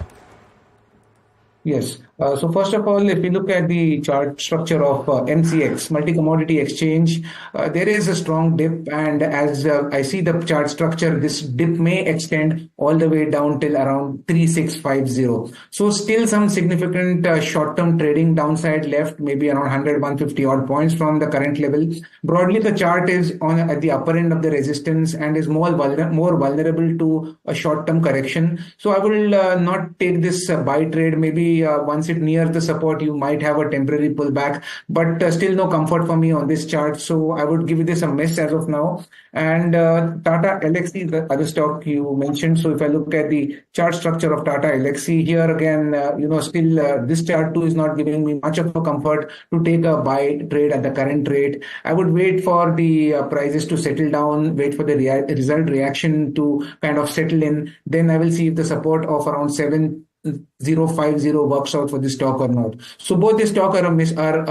G: Yes. So first of all, if we look at the chart structure of MCX, multi-commodity exchange, there is a strong dip. And as I see the chart structure, this dip may extend all the way down till around 3650. So still some significant short-term trading downside left, maybe around 100, 150 odd points from the current level. Broadly, the chart is on at the upper end of the resistance and is more vulnerable to a short-term correction. So I will not take this buy trade. Maybe once it nears the support, you might have a temporary pullback, but still no comfort for me on this chart. So I would give this a miss as of now. And Tata Elxsi, the other stock you mentioned. So if I look at the chart structure of Tata Elxsi here again, still this chart too is not giving me much of a comfort to take a buy trade at the current rate. I would wait for the prices to settle down, wait for the result reaction to kind of settle in. Then I will see if the support of around 7050 works out for this stock or not. So both the stock are a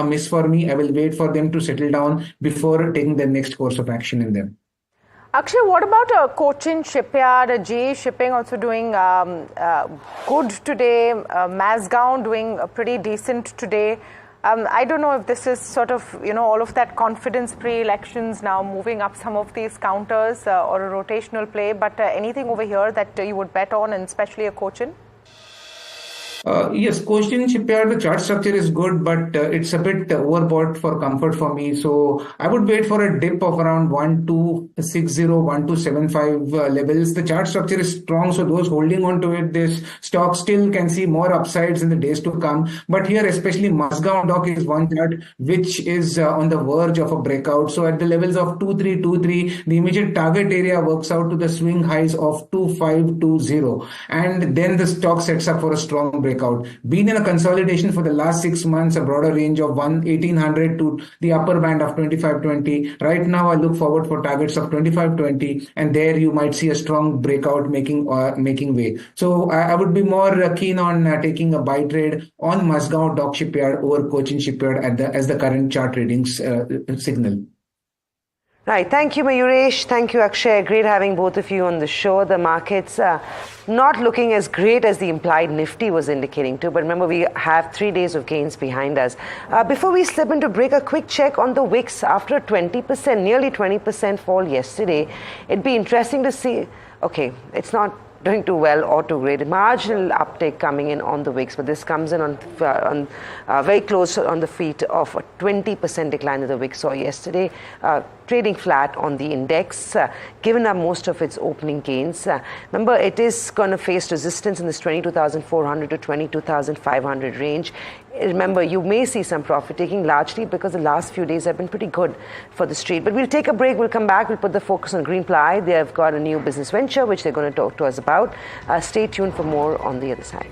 G: miss for me. I will wait for them to settle down before taking the next course of action in them.
C: Actually, what about Cochin Shipyard, GE Shipping also doing good today, Mazgaon doing pretty decent today. I don't know if this is sort of, all of that confidence pre-elections now moving up some of these counters or a rotational play, but anything over here that you would bet on, and especially a Cochin?
G: Yes, Cochin Shipyard, the chart structure is good, but it's a bit overbought for comfort for me. So I would wait for a dip of around 1260, 1275 levels. The chart structure is strong, so those holding on to it, this stock still can see more upsides in the days to come. But here, especially Mazgaon stock is one chart which is on the verge of a breakout. So at the levels of 2323, the immediate target area works out to the swing highs of 2520. And then the stock sets up for a strong breakout. Been in a consolidation for the last 6 months, a broader range of 1800 to the upper band of 2520. Right now, I look forward for targets of 2520, and there you might see a strong breakout making way. So I would be more keen on taking a buy trade on Mazgaon Dock Shipyard over Cochin Shipyard as the current chart ratings signal.
A: Right. Thank you, Mayuresh. Thank you, Akshay. Great having both of you on the show. The markets not looking as great as the implied Nifty was indicating to. But remember, we have 3 days of gains behind us. Before we slip into break, a quick check on the VIX after a 20%, nearly 20% fall yesterday. It'd be interesting to see okay, it's not doing too well or too great. A marginal uptake coming in on the wicks, but this comes in on very close on the feet of a 20% decline that the wicks saw yesterday, trading flat on the index, given up most of its opening gains. Remember, it is going to face resistance in this 22,400 to 22,500 range. Remember, you may see some profit taking, largely because the last few days have been pretty good for the street. But we'll take a break. We'll come back. We'll put the focus on Greenply. They've got a new business venture, which they're going to talk to us about. Stay tuned for more on the other side.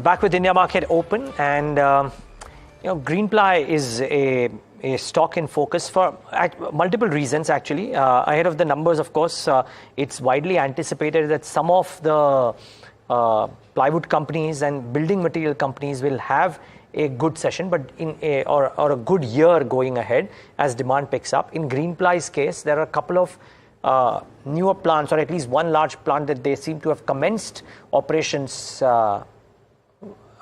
B: Back with India market open, and Greenply is a stock in focus for multiple reasons actually. Ahead of the numbers, of course, it's widely anticipated that some of the plywood companies and building material companies will have a good session, but or a good year going ahead as demand picks up. In Greenply's case, there are a couple of newer plants, or at least one large plant that they seem to have commenced operations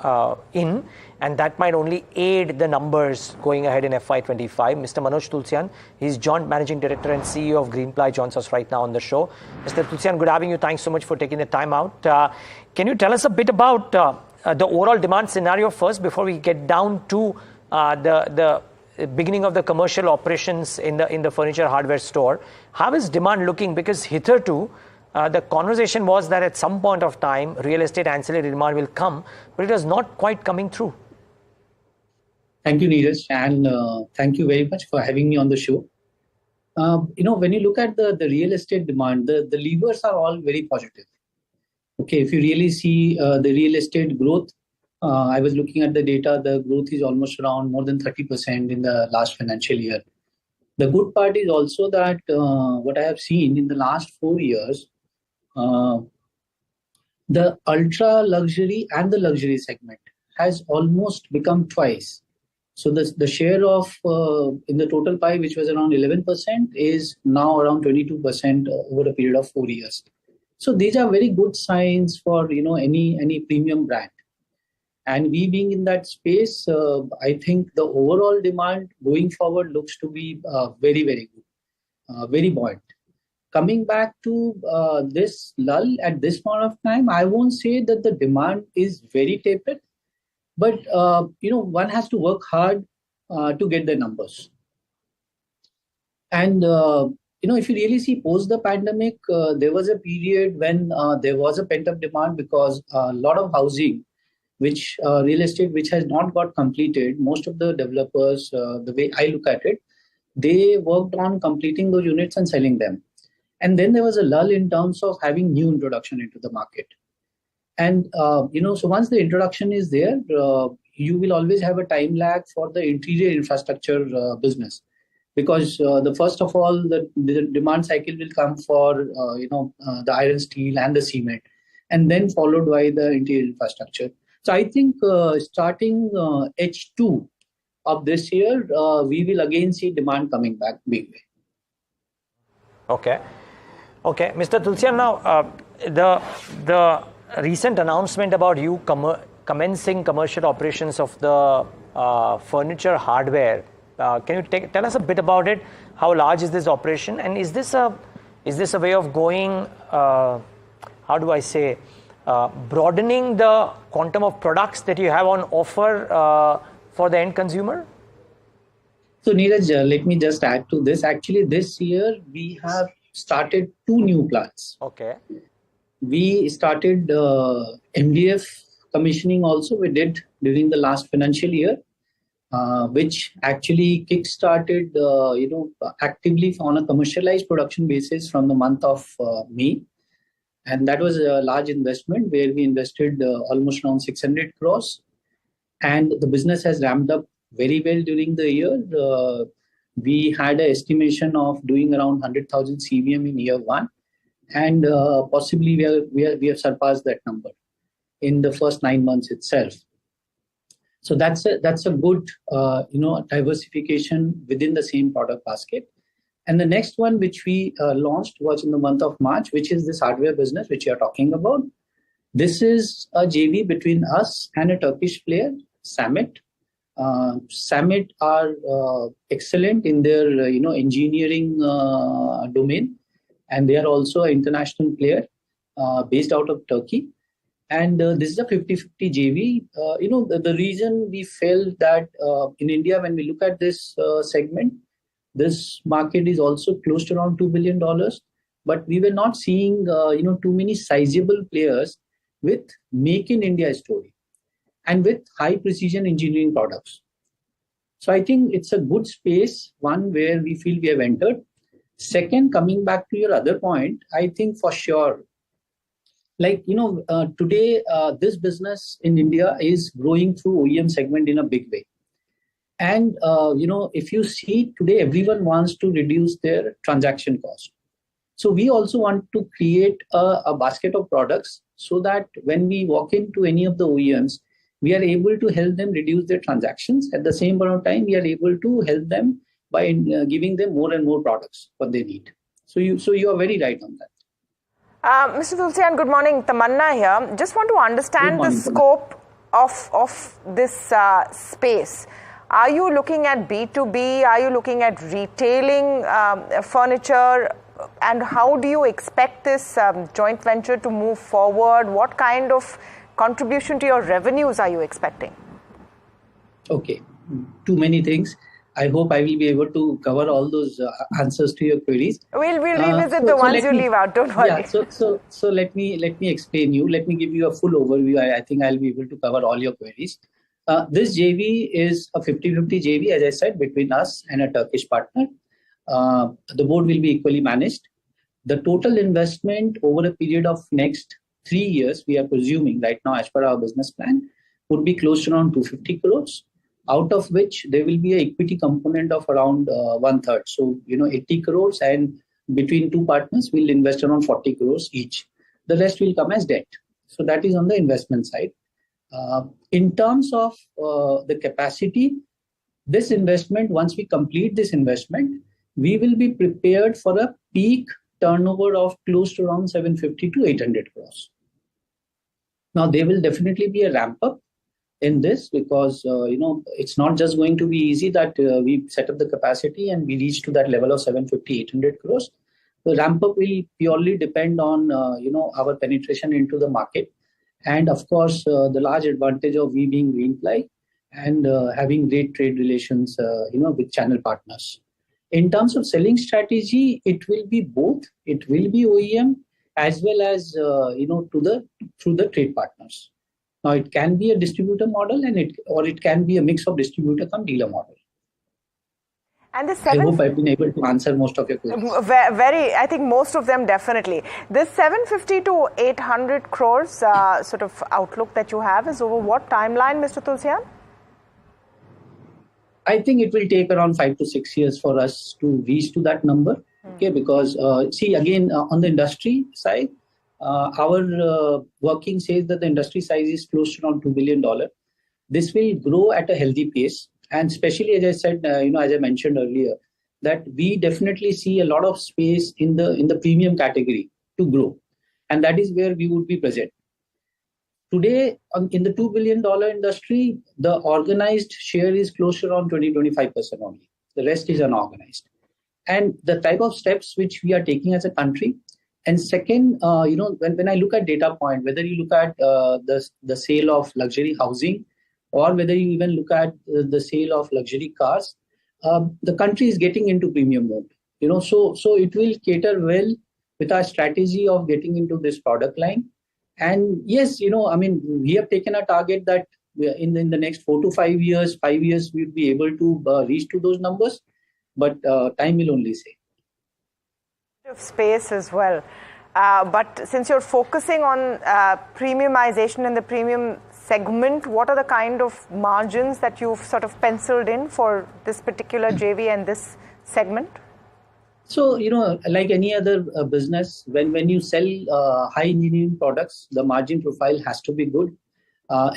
B: and that might only aid the numbers going ahead in FY25. Mr. Manoj Tulsian, he's Joint Managing Director and CEO of Greenply, joins us right now on the show. Mr. Tulsian, good having you. Thanks so much for taking the time out. Can you tell us a bit about the overall demand scenario first before we get down to the beginning of the commercial operations in the furniture hardware store? How is demand looking? Because hitherto, the conversation was that at some point of time, real estate ancillary demand will come, but it is not quite coming through.
K: Thank you, Niraj, and thank you very much for having me on the show. When you look at the real estate demand, the levers are all very positive. Okay, if you really see the real estate growth, I was looking at the data, the growth is almost around more than 30% in the last financial year. The good part is also that what I have seen in the last 4 years, the ultra luxury and the luxury segment has almost become twice. So the share of in the total pie, which was around 11%, is now around 22% over a period of 4 years. So these are very good signs for any premium brand. And we being in that space, I think the overall demand going forward looks to be very, very good, very buoyant. Coming back to this lull at this point of time, I won't say that the demand is very tapered, but one has to work hard to get the numbers. And if you really see post the pandemic, there was a period when there was a pent up demand because a lot of housing which real estate which has not got completed. Most of the developers, the way I look at it, they worked on completing those units and selling them. And then there was a lull in terms of having new introduction into the market. And, so once the introduction is there, you will always have a time lag for the interior infrastructure business. Because the first of all, the demand cycle will come for, the iron, steel and the cement, and then followed by the interior infrastructure. So I think starting H2 of this year, we will again see demand coming back big way.
B: Okay, Mr. Tulsian, now the recent announcement about you commencing commercial operations of the furniture hardware. Can you tell us a bit about it? How large is this operation, and is this a way of going? How do I say? Broadening the quantum of products that you have on offer for the end consumer?
K: So Niraj, let me just add to this. Actually, this year we have started 2 new plants.
B: Okay.
K: We started MDF commissioning also. We did during the last financial year, which actually kick-started, actively on a commercialized production basis from the month of May. And that was a large investment where we invested almost around 600 crores. And the business has ramped up very well during the year. We had an estimation of doing around 100,000 CBM in year 1. And possibly we have surpassed that number in the first 9 months itself. So that's a good diversification within the same product basket. And the next one which we launched was in the month of March, which is this hardware business which you are talking about. This is a JV between us and a Turkish player, Samit. Samit are excellent in their engineering domain, and they are also an international player based out of Turkey. And this is a 50-50 JV. The reason we felt that in India, when we look at this segment, this market is also close to around $2 billion. But we were not seeing, too many sizable players with Make in India story and with high precision engineering products. So I think it's a good space, one where we feel we have entered. Second, coming back to your other point, I think for sure, today, this business in India is growing through OEM segment in a big way. And, if you see today, everyone wants to reduce their transaction cost. So we also want to create a basket of products so that when we walk into any of the OEMs, we are able to help them reduce their transactions. At the same point of time, we are able to help them by giving them more and more products what they need. So you are very right on that.
C: Mr. Tulsian, good morning. Tamanna here. Just want to understand the scope of this space. Are you looking at B2B? Are you looking at retailing furniture? And how do you expect this joint venture to move forward? What kind of contribution to your revenues are you expecting?
K: Okay, too many things. I hope I will be able to cover all those answers to your queries.
C: We'll revisit the ones you leave out. Don't worry.
K: Yeah. So let me explain you. Let me give you a full overview. I think I'll be able to cover all your queries. This JV is a 50-50 JV, as I said, between us and a Turkish partner. The board will be equally managed. The total investment over a period of next 3 years, we are presuming right now as per our business plan, would be close to around 250 crores. Out of which there will be an equity component of around 1/3. So, 80 crores, and between two partners, we'll invest around 40 crores each. The rest will come as debt. So that is on the investment side. In terms of the capacity, this investment, once we complete this investment, we will be prepared for a peak turnover of close to around 750 to 800 crores. Now, there will definitely be a ramp up in this because, it's not just going to be easy that we set up the capacity and we reach to that level of 750, 800 crores. The ramp up will purely depend on, our penetration into the market. And of course, the large advantage of we being Greenply and having great trade relations, with channel partners. In terms of selling strategy, it will be both. It will be OEM as well as, through the trade partners. Now, it can be a distributor model or it can be a mix of distributor come dealer model.
C: And the
K: I hope I've been able to answer most of your questions.
C: I think most of them definitely. This 750 to 800 crores sort of outlook that you have is over what timeline, Mr. Tulsian?
K: I think it will take around 5 to 6 years for us to reach to that number. Okay, because see again on the industry side, our working says that the industry size is close to around $2 billion. This will grow at a healthy pace. And especially, as I said, as I mentioned earlier, that we definitely see a lot of space in the premium category to grow, and that is where we would be present. Today, in the $2 billion industry, the organized share is close to around 20-25% only. The rest is unorganized, and the type of steps which we are taking as a country. And second, when I look at data point, whether you look at the sale of luxury housing, or whether you even look at the sale of luxury cars, the country is getting into premium mode. So it will cater well with our strategy of getting into this product line. And yes, we have taken a target that in the next 4 to 5 years, we'll be able to reach to those numbers. But time will only say.
C: Space as well. But since you're focusing on premiumization in the premium segment, what are the kind of margins that you've sort of penciled in for this particular JV and this segment?
K: So, like any other business, when you sell high engineering products, the margin profile has to be good.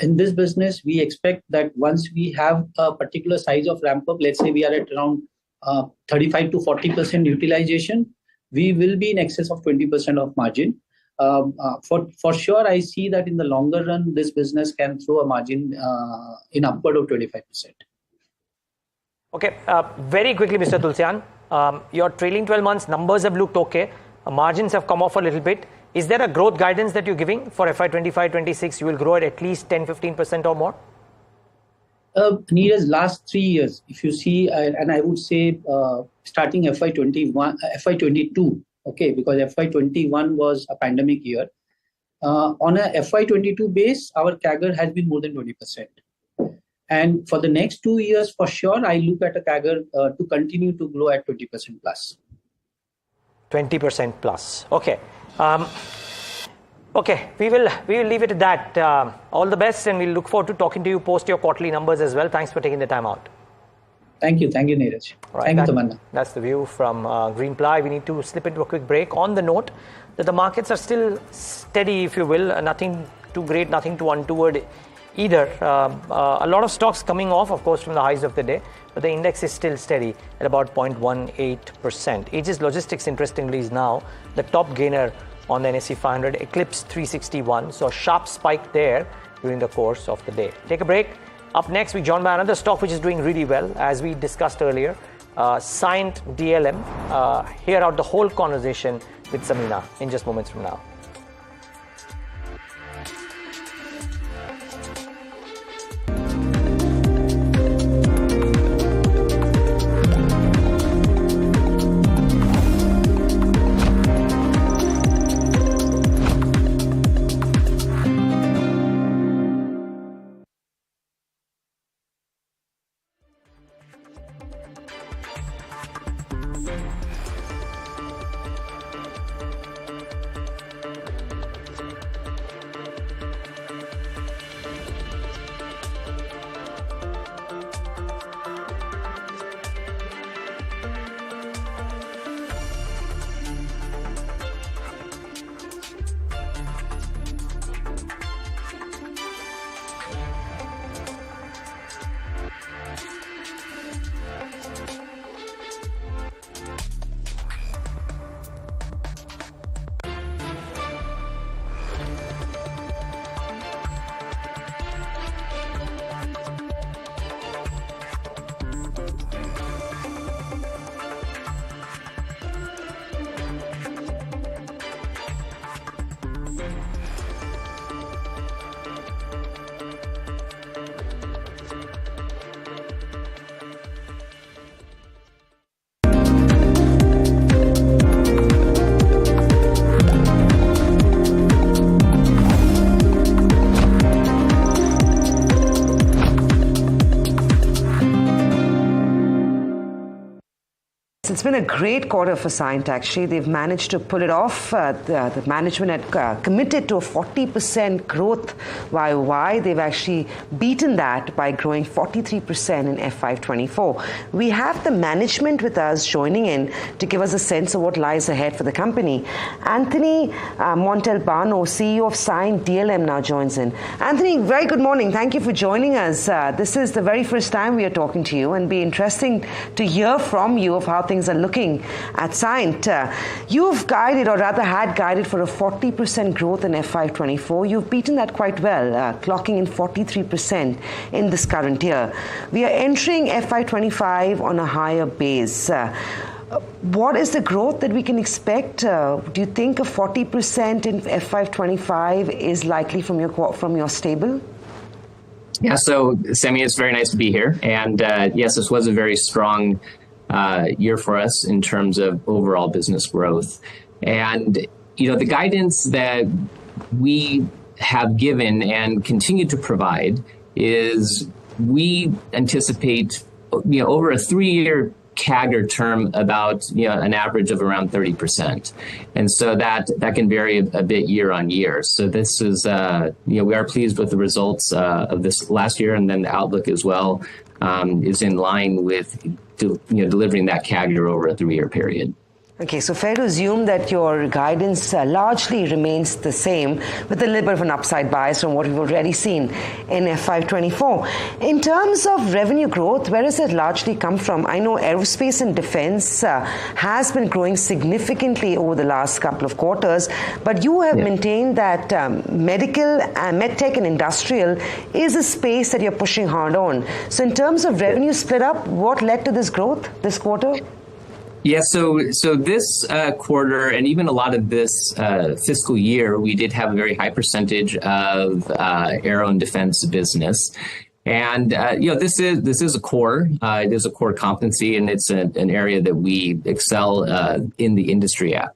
K: In this business, we expect that once we have a particular size of ramp up, let's say we are at around 35 to 40% utilization, we will be in excess of 20% of margin. For sure, I see that in the longer run, this business can throw a margin in upward of 25%.
B: Okay, very quickly, Mr. Tulsian, your trailing 12 months numbers have looked okay. Margins have come off a little bit. Is there a growth guidance that you're giving for FY25-26? You will grow at least 10-15% or more?
K: Niraj, last 3 years, if you see, and I would say starting FY22, okay, because FY21 was a pandemic year. On a FY22 base, our CAGR has been more than 20%. And for the next 2 years, for sure, I look at a CAGR to continue to grow at 20% plus.
B: 20% plus. Okay. Okay, we will leave it at that. All the best, and we'll look forward to talking to you post your quarterly numbers as well. Thanks for taking the time out.
K: Thank you, Niraj.
B: Right,
K: thank you, Tamanna.
B: That's the view from Greenply. We need to slip into a quick break on the note that the markets are still steady, if you will. Nothing too great, nothing too untoward either. A lot of stocks coming off, of course, from the highs of the day, but the index is still steady at about 0.18%. Aegis Logistics, interestingly, is now the top gainer on the NSE 500, eclipsed 361. So a sharp spike there during the course of the day. Take a break. Up next, we join by another stock which is doing really well, as we discussed earlier, Scient DLM. Hear out the whole conversation with Samina in just moments from now.
A: it's been a great quarter for Scient, actually. They've managed to pull it off. The management had committed to a 40% growth YOY. They've actually beaten that by growing 43% in FY24. We have the management with us joining in to give us a sense of what lies ahead for the company. Anthony Montalbano, CEO of Scient DLM, now joins in. Anthony, very good morning. Thank you for joining us. This is the very first time we are talking to you, and be interesting to hear from you of how things are looking at Scient. You've guided, or rather had guided, for a 40% growth in FY24. You've beaten that quite well, clocking in 43% in this current year. We are entering FY25 on a higher base. What is the growth that we can expect? Do you think a 40% in FY25 is likely from your stable?
I: Yeah, so Semi, it's very nice to be here. And yes, this was a very strong year for us in terms of overall business growth. And, you know, the guidance that we have given and continue to provide is we anticipate, you know, over a 3-year CAGR term about, you know, an average of around 30%. And so that can vary a bit year on year. So this is, you know, we are pleased with the results of this last year, and then the outlook as well is in line with, delivering that CAGR over a 3-year period.
A: Okay, so fair to assume that your guidance largely remains the same, with a little bit of an upside bias from what we've already seen in FY24. In terms of revenue growth, where does it largely come from? I know aerospace and defense has been growing significantly over the last couple of quarters, but you have maintained that medical, medtech and industrial is a space that you're pushing hard on. So in terms of revenue split up, what led to this growth this quarter?
I: Yeah, so this quarter, and even a lot of this fiscal year, we did have a very high percentage of aero and defense business. And, this is a core. It is a core competency, and it's an area that we excel in the industry at.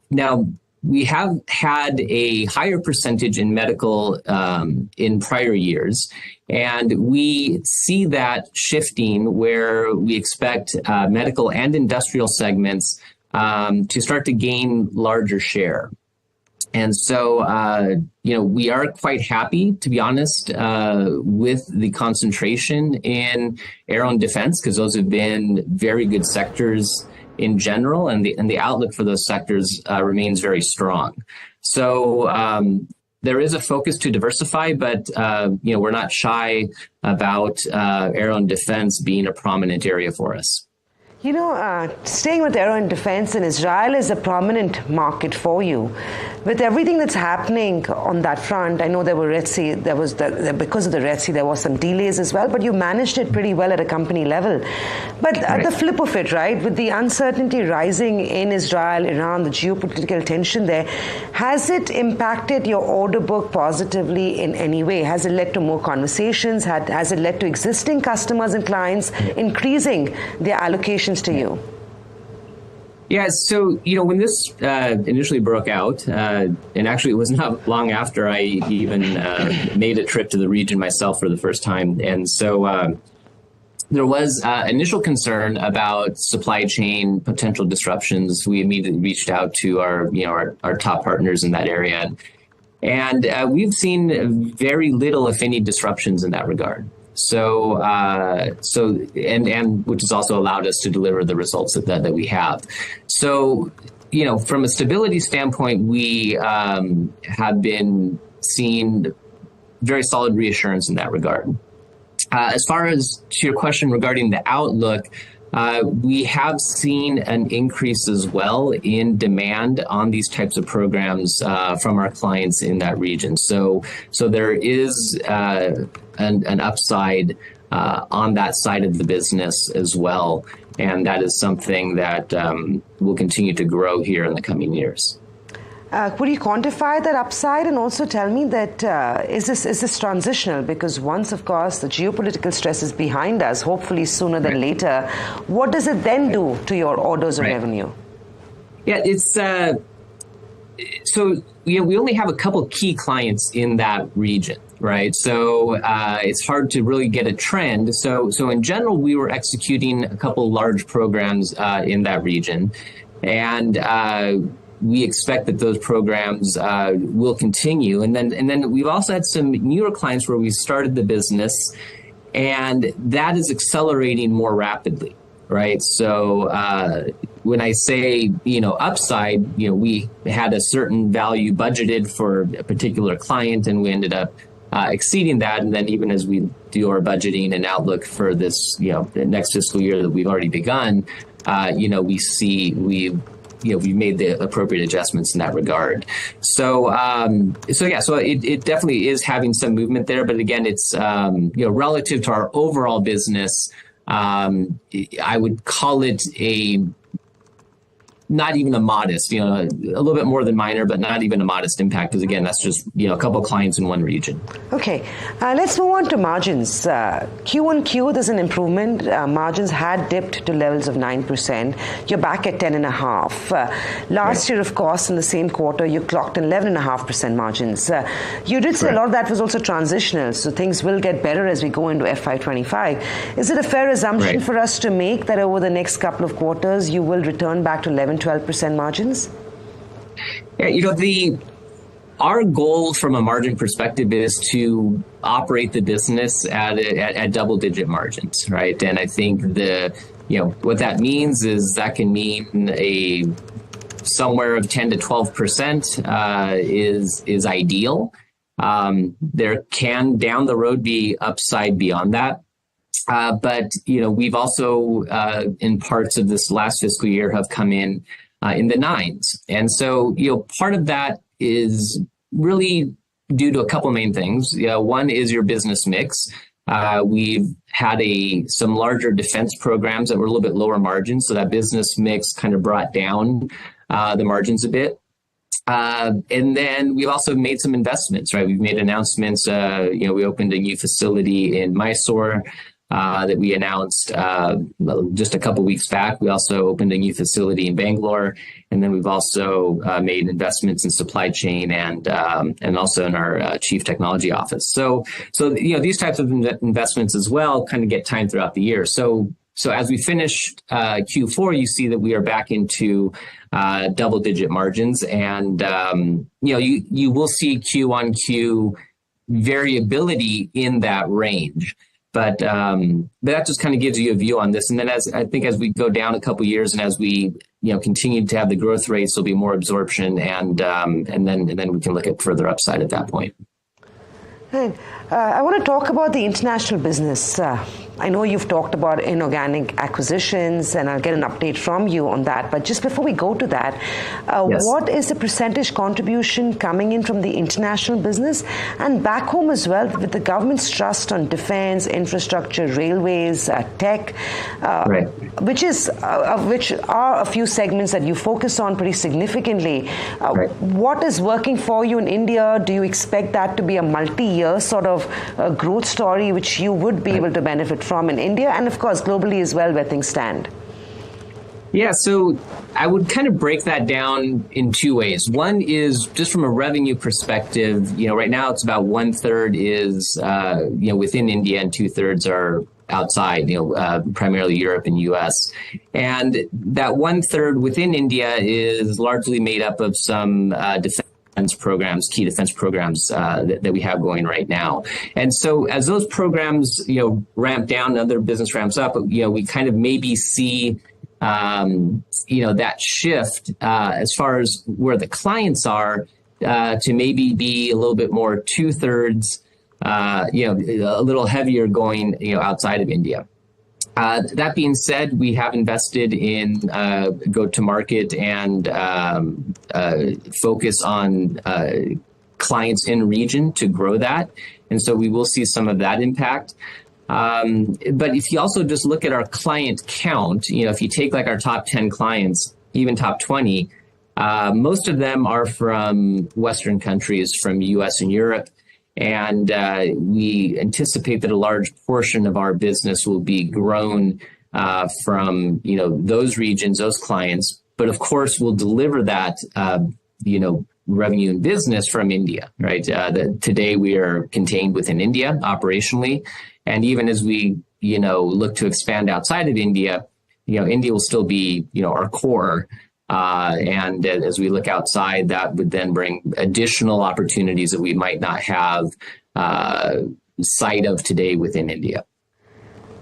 I: Now, we have had a higher percentage in medical in prior years, and we see that shifting where we expect medical and industrial segments to start to gain larger share. And so, we are quite happy, to be honest, with the concentration in aero and defense, because those have been very good sectors in general, and the outlook for those sectors remains very strong. So there is a focus to diversify, but we're not shy about aero and defense being a prominent area for us.
A: Staying with aero and defense, and Israel is a prominent market for you. With everything that's happening on that front, I know there were Red Sea, because of the Red Sea, there was some delays as well, but you managed it pretty well at a company level. But at the flip of it, right, with the uncertainty rising in Israel, Iran, the geopolitical tension there, has it impacted your order book positively in any way? Has it led to more conversations? Has it led to existing customers and clients increasing their allocations to you?
I: Yeah, so, when this initially broke out, and actually it was not long after I even made a trip to the region myself for the first time. And so there was initial concern about supply chain potential disruptions. We immediately reached out to our top partners in that area. And we've seen very little, if any, disruptions in that regard. So which has also allowed us to deliver the results that we have. So, from a stability standpoint, we have been seeing very solid reassurance in that regard. As far as to your question regarding the outlook, we have seen an increase as well in demand on these types of programs from our clients in that region. So there is an upside on that side of the business as well, and that is something that will continue to grow here in the coming years.
A: Could you quantify that upside, and also tell me that is this transitional? Because once, of course, the geopolitical stress is behind us, hopefully sooner than later, what does it then do to your orders or revenue?
I: Yeah, it's so we only have a couple key clients in that region, right? So it's hard to really get a trend. So in general, we were executing a couple large programs in that region, and we expect that those programs will continue. And then we've also had some newer clients where we started the business, and that is accelerating more rapidly, right? So when I say, upside, we had a certain value budgeted for a particular client, and we ended up exceeding that. And then even as we do our budgeting and outlook for this, the next fiscal year that we've already begun, we see we've made the appropriate adjustments in that regard. So it definitely is having some movement there. But again, it's, relative to our overall business, I would call it not even a modest, a little bit more than minor, but not even a modest impact. Because again, that's just, a couple of clients in one region.
A: Okay, let's move on to margins. Q-on-Q, there's an improvement. Margins had dipped to levels of 9%. You're back at 10.5%. Last year, of course, in the same quarter, you clocked 11.5% margins. You did say a lot of that was also transitional, so things will get better as we go into FY25. Is it a fair assumption for us to make that over the next couple of quarters, you will return back to 11-12% margins?
I: Yeah, our goal from a margin perspective is to operate the business at double-digit margins, right? And I think what that means is that can mean somewhere of 10 to 12% is ideal. There can down the road be upside beyond that. But we've also in parts of this last fiscal year have come in the nines. And so, part of that is really due to a couple of main things. One is your business mix. We've had some larger defense programs that were a little bit lower margins. So that business mix kind of brought down the margins a bit. And then we've also made some investments, right? We've made announcements. We opened a new facility in Mysore that we announced just a couple weeks back. We also opened a new facility in Bangalore, and then we've also made investments in supply chain and also in our chief technology office. So these types of investments as well kind of get timed throughout the year. So as we finish Q4, you see that we are back into double-digit margins, and you will see Q-on-Q variability in that range. But that just kind of gives you a view on this. And then as we go down a couple of years and as we continue to have the growth rates, there'll be more absorption, and then we can look at further upside at that point.
A: Right. I want to talk about the international business. I know you've talked about inorganic acquisitions, and I'll get an update from you on that. But just before we go to that, what is the percentage contribution coming in from the international business and back home as well, with the government's trust on defense, infrastructure, railways, tech, which are a few segments that you focus on pretty significantly. What is working for you in India? Do you expect that to be a multi-year sort of growth story which you would be able to benefit from in India and, of course, globally as well, where things stand?
I: Yeah, so I would kind of break that down in two ways. One is just from a revenue perspective. Right now it's about 1/3 is within India and 2/3 are outside, primarily Europe and US. And that 1/3 within India is largely made up of some defense programs, key defense programs that we have going right now. And so as those programs, ramp down, other business ramps up, we kind of maybe see, that shift as far as where the clients are to maybe be a little bit more 2/3, a little heavier going, outside of India. That being said, we have invested in go-to-market and focus on clients in region to grow that. And so we will see some of that impact. But if you also just look at our client count, if you take like our top 10 clients, even top 20, most of them are from Western countries, from US and Europe. And we anticipate that a large portion of our business will be grown from, those regions, those clients. But of course, we'll deliver that, revenue and business from India, right? Today we are contained within India operationally. And even as we, look to expand outside of India, India will still be, our core. And as we look outside, that would then bring additional opportunities that we might not have sight of today within India.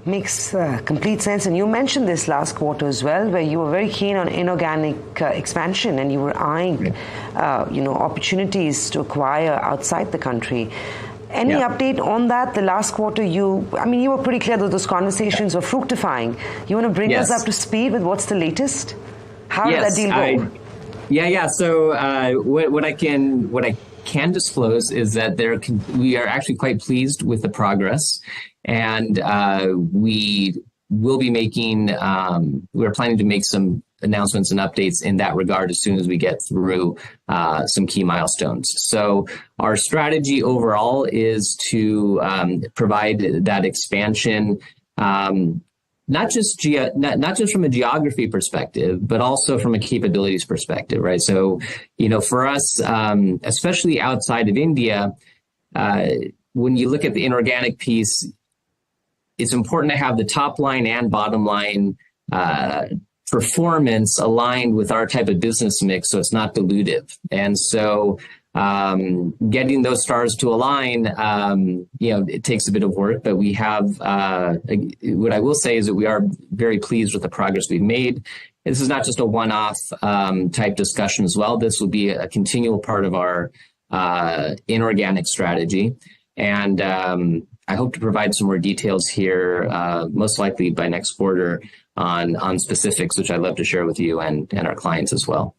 A: Makes complete sense. And you mentioned this last quarter as well, where you were very keen on inorganic expansion and you were eyeing, opportunities to acquire outside the country. Any update on that? The last quarter, you were pretty clear that those conversations were fructifying. You want to bring us up to speed with what's the latest? How did that deal go?
I: So what I can disclose is that we are actually quite pleased with the progress, and we will be we're planning to make some announcements and updates in that regard as soon as we get through some key milestones. So our strategy overall is to provide that expansion, not just from a geography perspective, but also from a capabilities perspective, right? So, for us, especially outside of India, when you look at the inorganic piece, it's important to have the top line and bottom line performance aligned with our type of business mix, so it's not dilutive. And so getting those stars to align, it takes a bit of work, but we have, what I will say is that we are very pleased with the progress we've made. This is not just a one-off type discussion as well. This will be a continual part of our inorganic strategy. And I hope to provide some more details here, most likely by next quarter on specifics, which I'd love to share with you and our clients as well.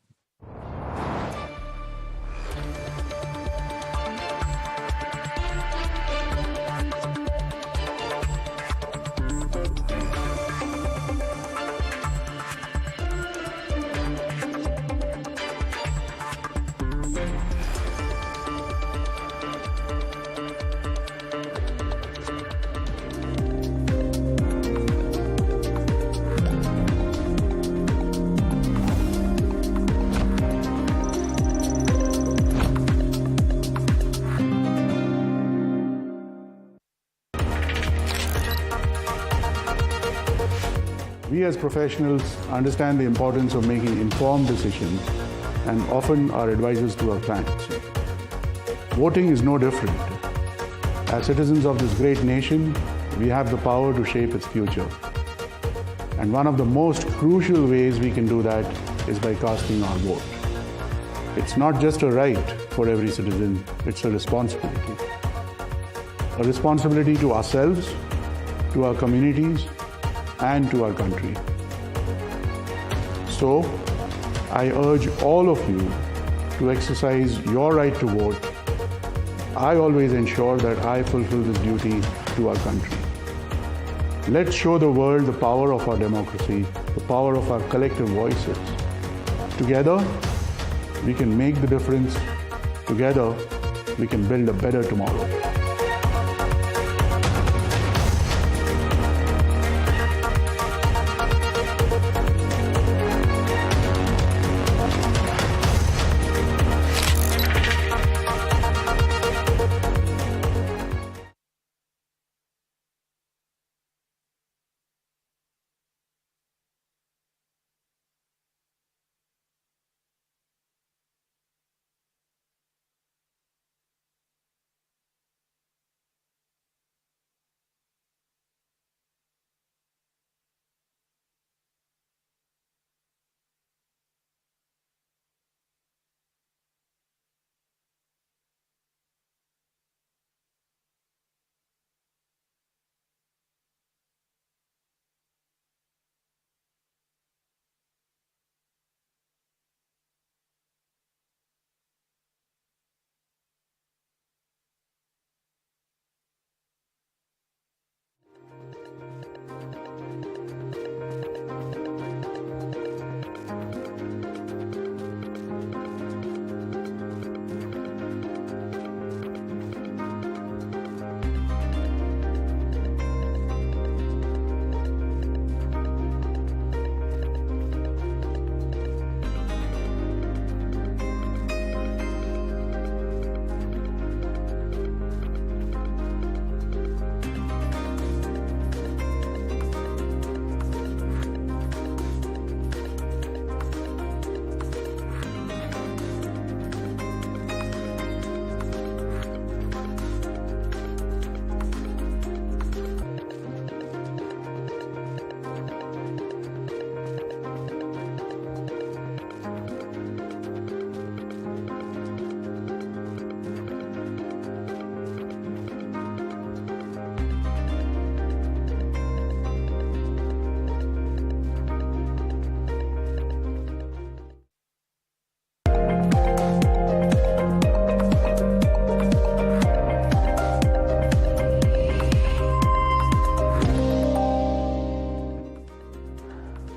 L: We as professionals understand the importance of making informed decisions and often are advisors to our clients. Voting is no different. As citizens of this great nation, we have the power to shape its future. And one of the most crucial ways we can do that is by casting our vote. It's not just a right for every citizen, it's a responsibility. A responsibility to ourselves, to our communities, and to our country. So, I urge all of you to exercise your right to vote. I always ensure that I fulfill this duty to our country. Let's show the world the power of our democracy, the power of our collective voices. Together, we can make the difference. Together, we can build a better tomorrow.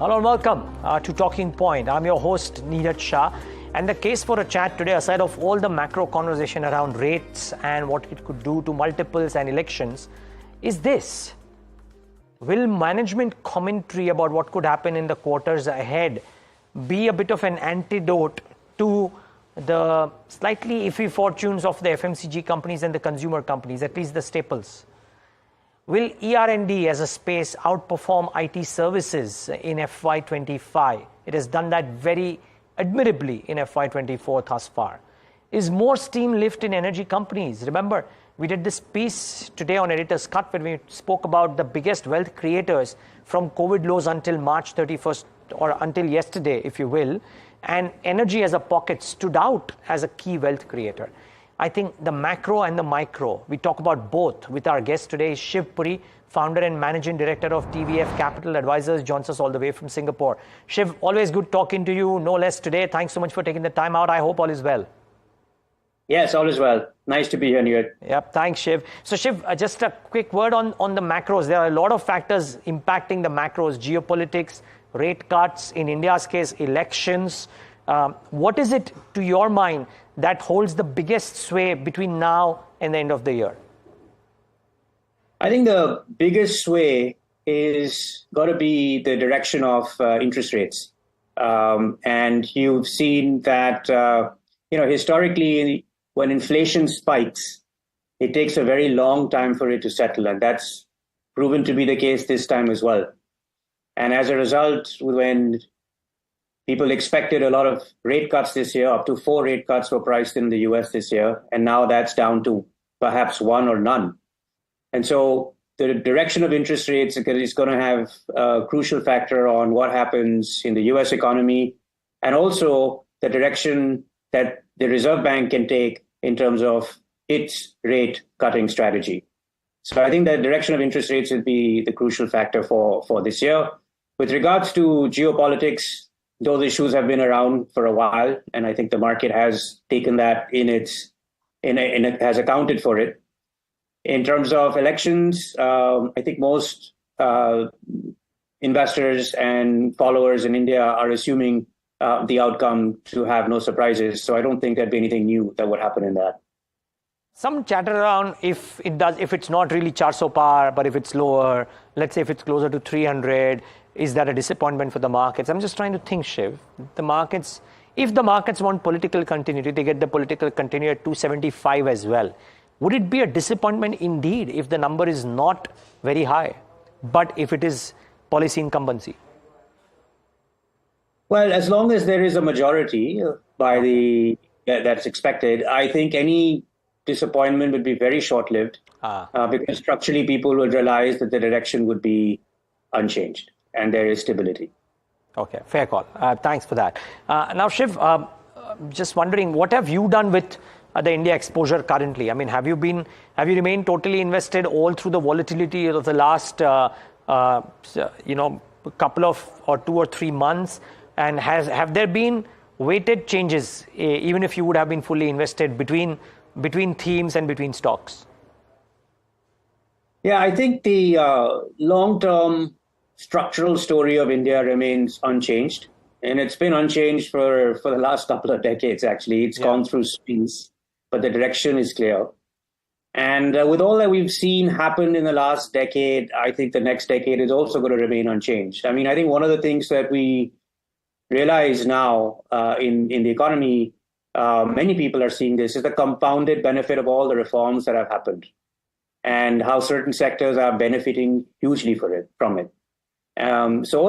B: Hello and welcome to Talking Point. I'm your host, Niraj Shah. And the case for a chat today, aside of all the macro conversation around rates and what it could do to multiples and elections, is this. Will management commentary about what could happen in the quarters ahead be a bit of an antidote to the slightly iffy fortunes of the FMCG companies and the consumer companies, at least the staples? Will ER&D as a space outperform IT services in FY25? It has done that very admirably in FY24 thus far. Is more steam lift in energy companies? Remember, we did this piece today on Editor's Cut when we spoke about the biggest wealth creators from COVID lows until March 31st, or until yesterday, if you will. And energy as a pocket stood out as a key wealth creator. I think the macro and the micro, we talk about both with our guest today, Shiv Puri, founder and managing director of TVF Capital Advisors, joins us all the way from Singapore. Shiv, always good talking to you, no less today. Thanks so much for taking the time out. I hope all is well.
M: Yes, all is well. Nice to be here, Niraj.
B: Yep, thanks, Shiv. So, Shiv, just a quick word on the macros. There are a lot of factors impacting the macros: geopolitics, rate cuts, in India's case, elections. What is it, to your mind, that holds the biggest sway between now and the end of the year?
M: I think the biggest sway is got to be the direction of interest rates. And you've seen that, historically, when inflation spikes, it takes a very long time for it to settle. And that's proven to be the case this time as well. And as a result, when people expected a lot of rate cuts this year, up to 4 rate cuts were priced in the US this year. And now that's down to perhaps 1 or none. And so the direction of interest rates is going to have a crucial factor on what happens in the US economy, and also the direction that the Reserve Bank can take in terms of its rate cutting strategy. So I think the direction of interest rates will be the crucial factor for this year. With regards to geopolitics, those issues have been around for a while, and I think the market has taken that has accounted for it. In terms of elections, I think most investors and followers in India are assuming the outcome to have no surprises. So I don't think there'd be anything new that would happen in that.
B: Some chatter around if it's not really 400 par, but if it's lower, let's say if it's closer to 300, is that a disappointment for the markets? I'm just trying to think, Shiv. If the markets want political continuity, they get the political continuity at 275 as well. Would it be a disappointment indeed if the number is not very high, but if it is policy incumbency?
M: Well, as long as there is a majority that's expected, I think any disappointment would be very short-lived because structurally people would realize that the direction would be unchanged and there is stability.
B: Okay, fair call. Thanks for that. Now, Shiv, just wondering, what have you done with the India exposure currently? I mean, have you remained totally invested all through the volatility of the last, couple of or 2 or 3 months? And have there been weighted changes, even if you would have been fully invested between themes and between stocks?
M: Yeah, I think the long-term structural story of India remains unchanged. And it's been unchanged for the last couple of decades, actually. It's gone through swings, but the direction is clear. And with all that we've seen happen in the last decade, I think the next decade is also going to remain unchanged. I mean, I think one of the things that we realize now in the economy, many people are seeing this, is the compounded benefit of all the reforms that have happened and how certain sectors are benefiting hugely from it. So all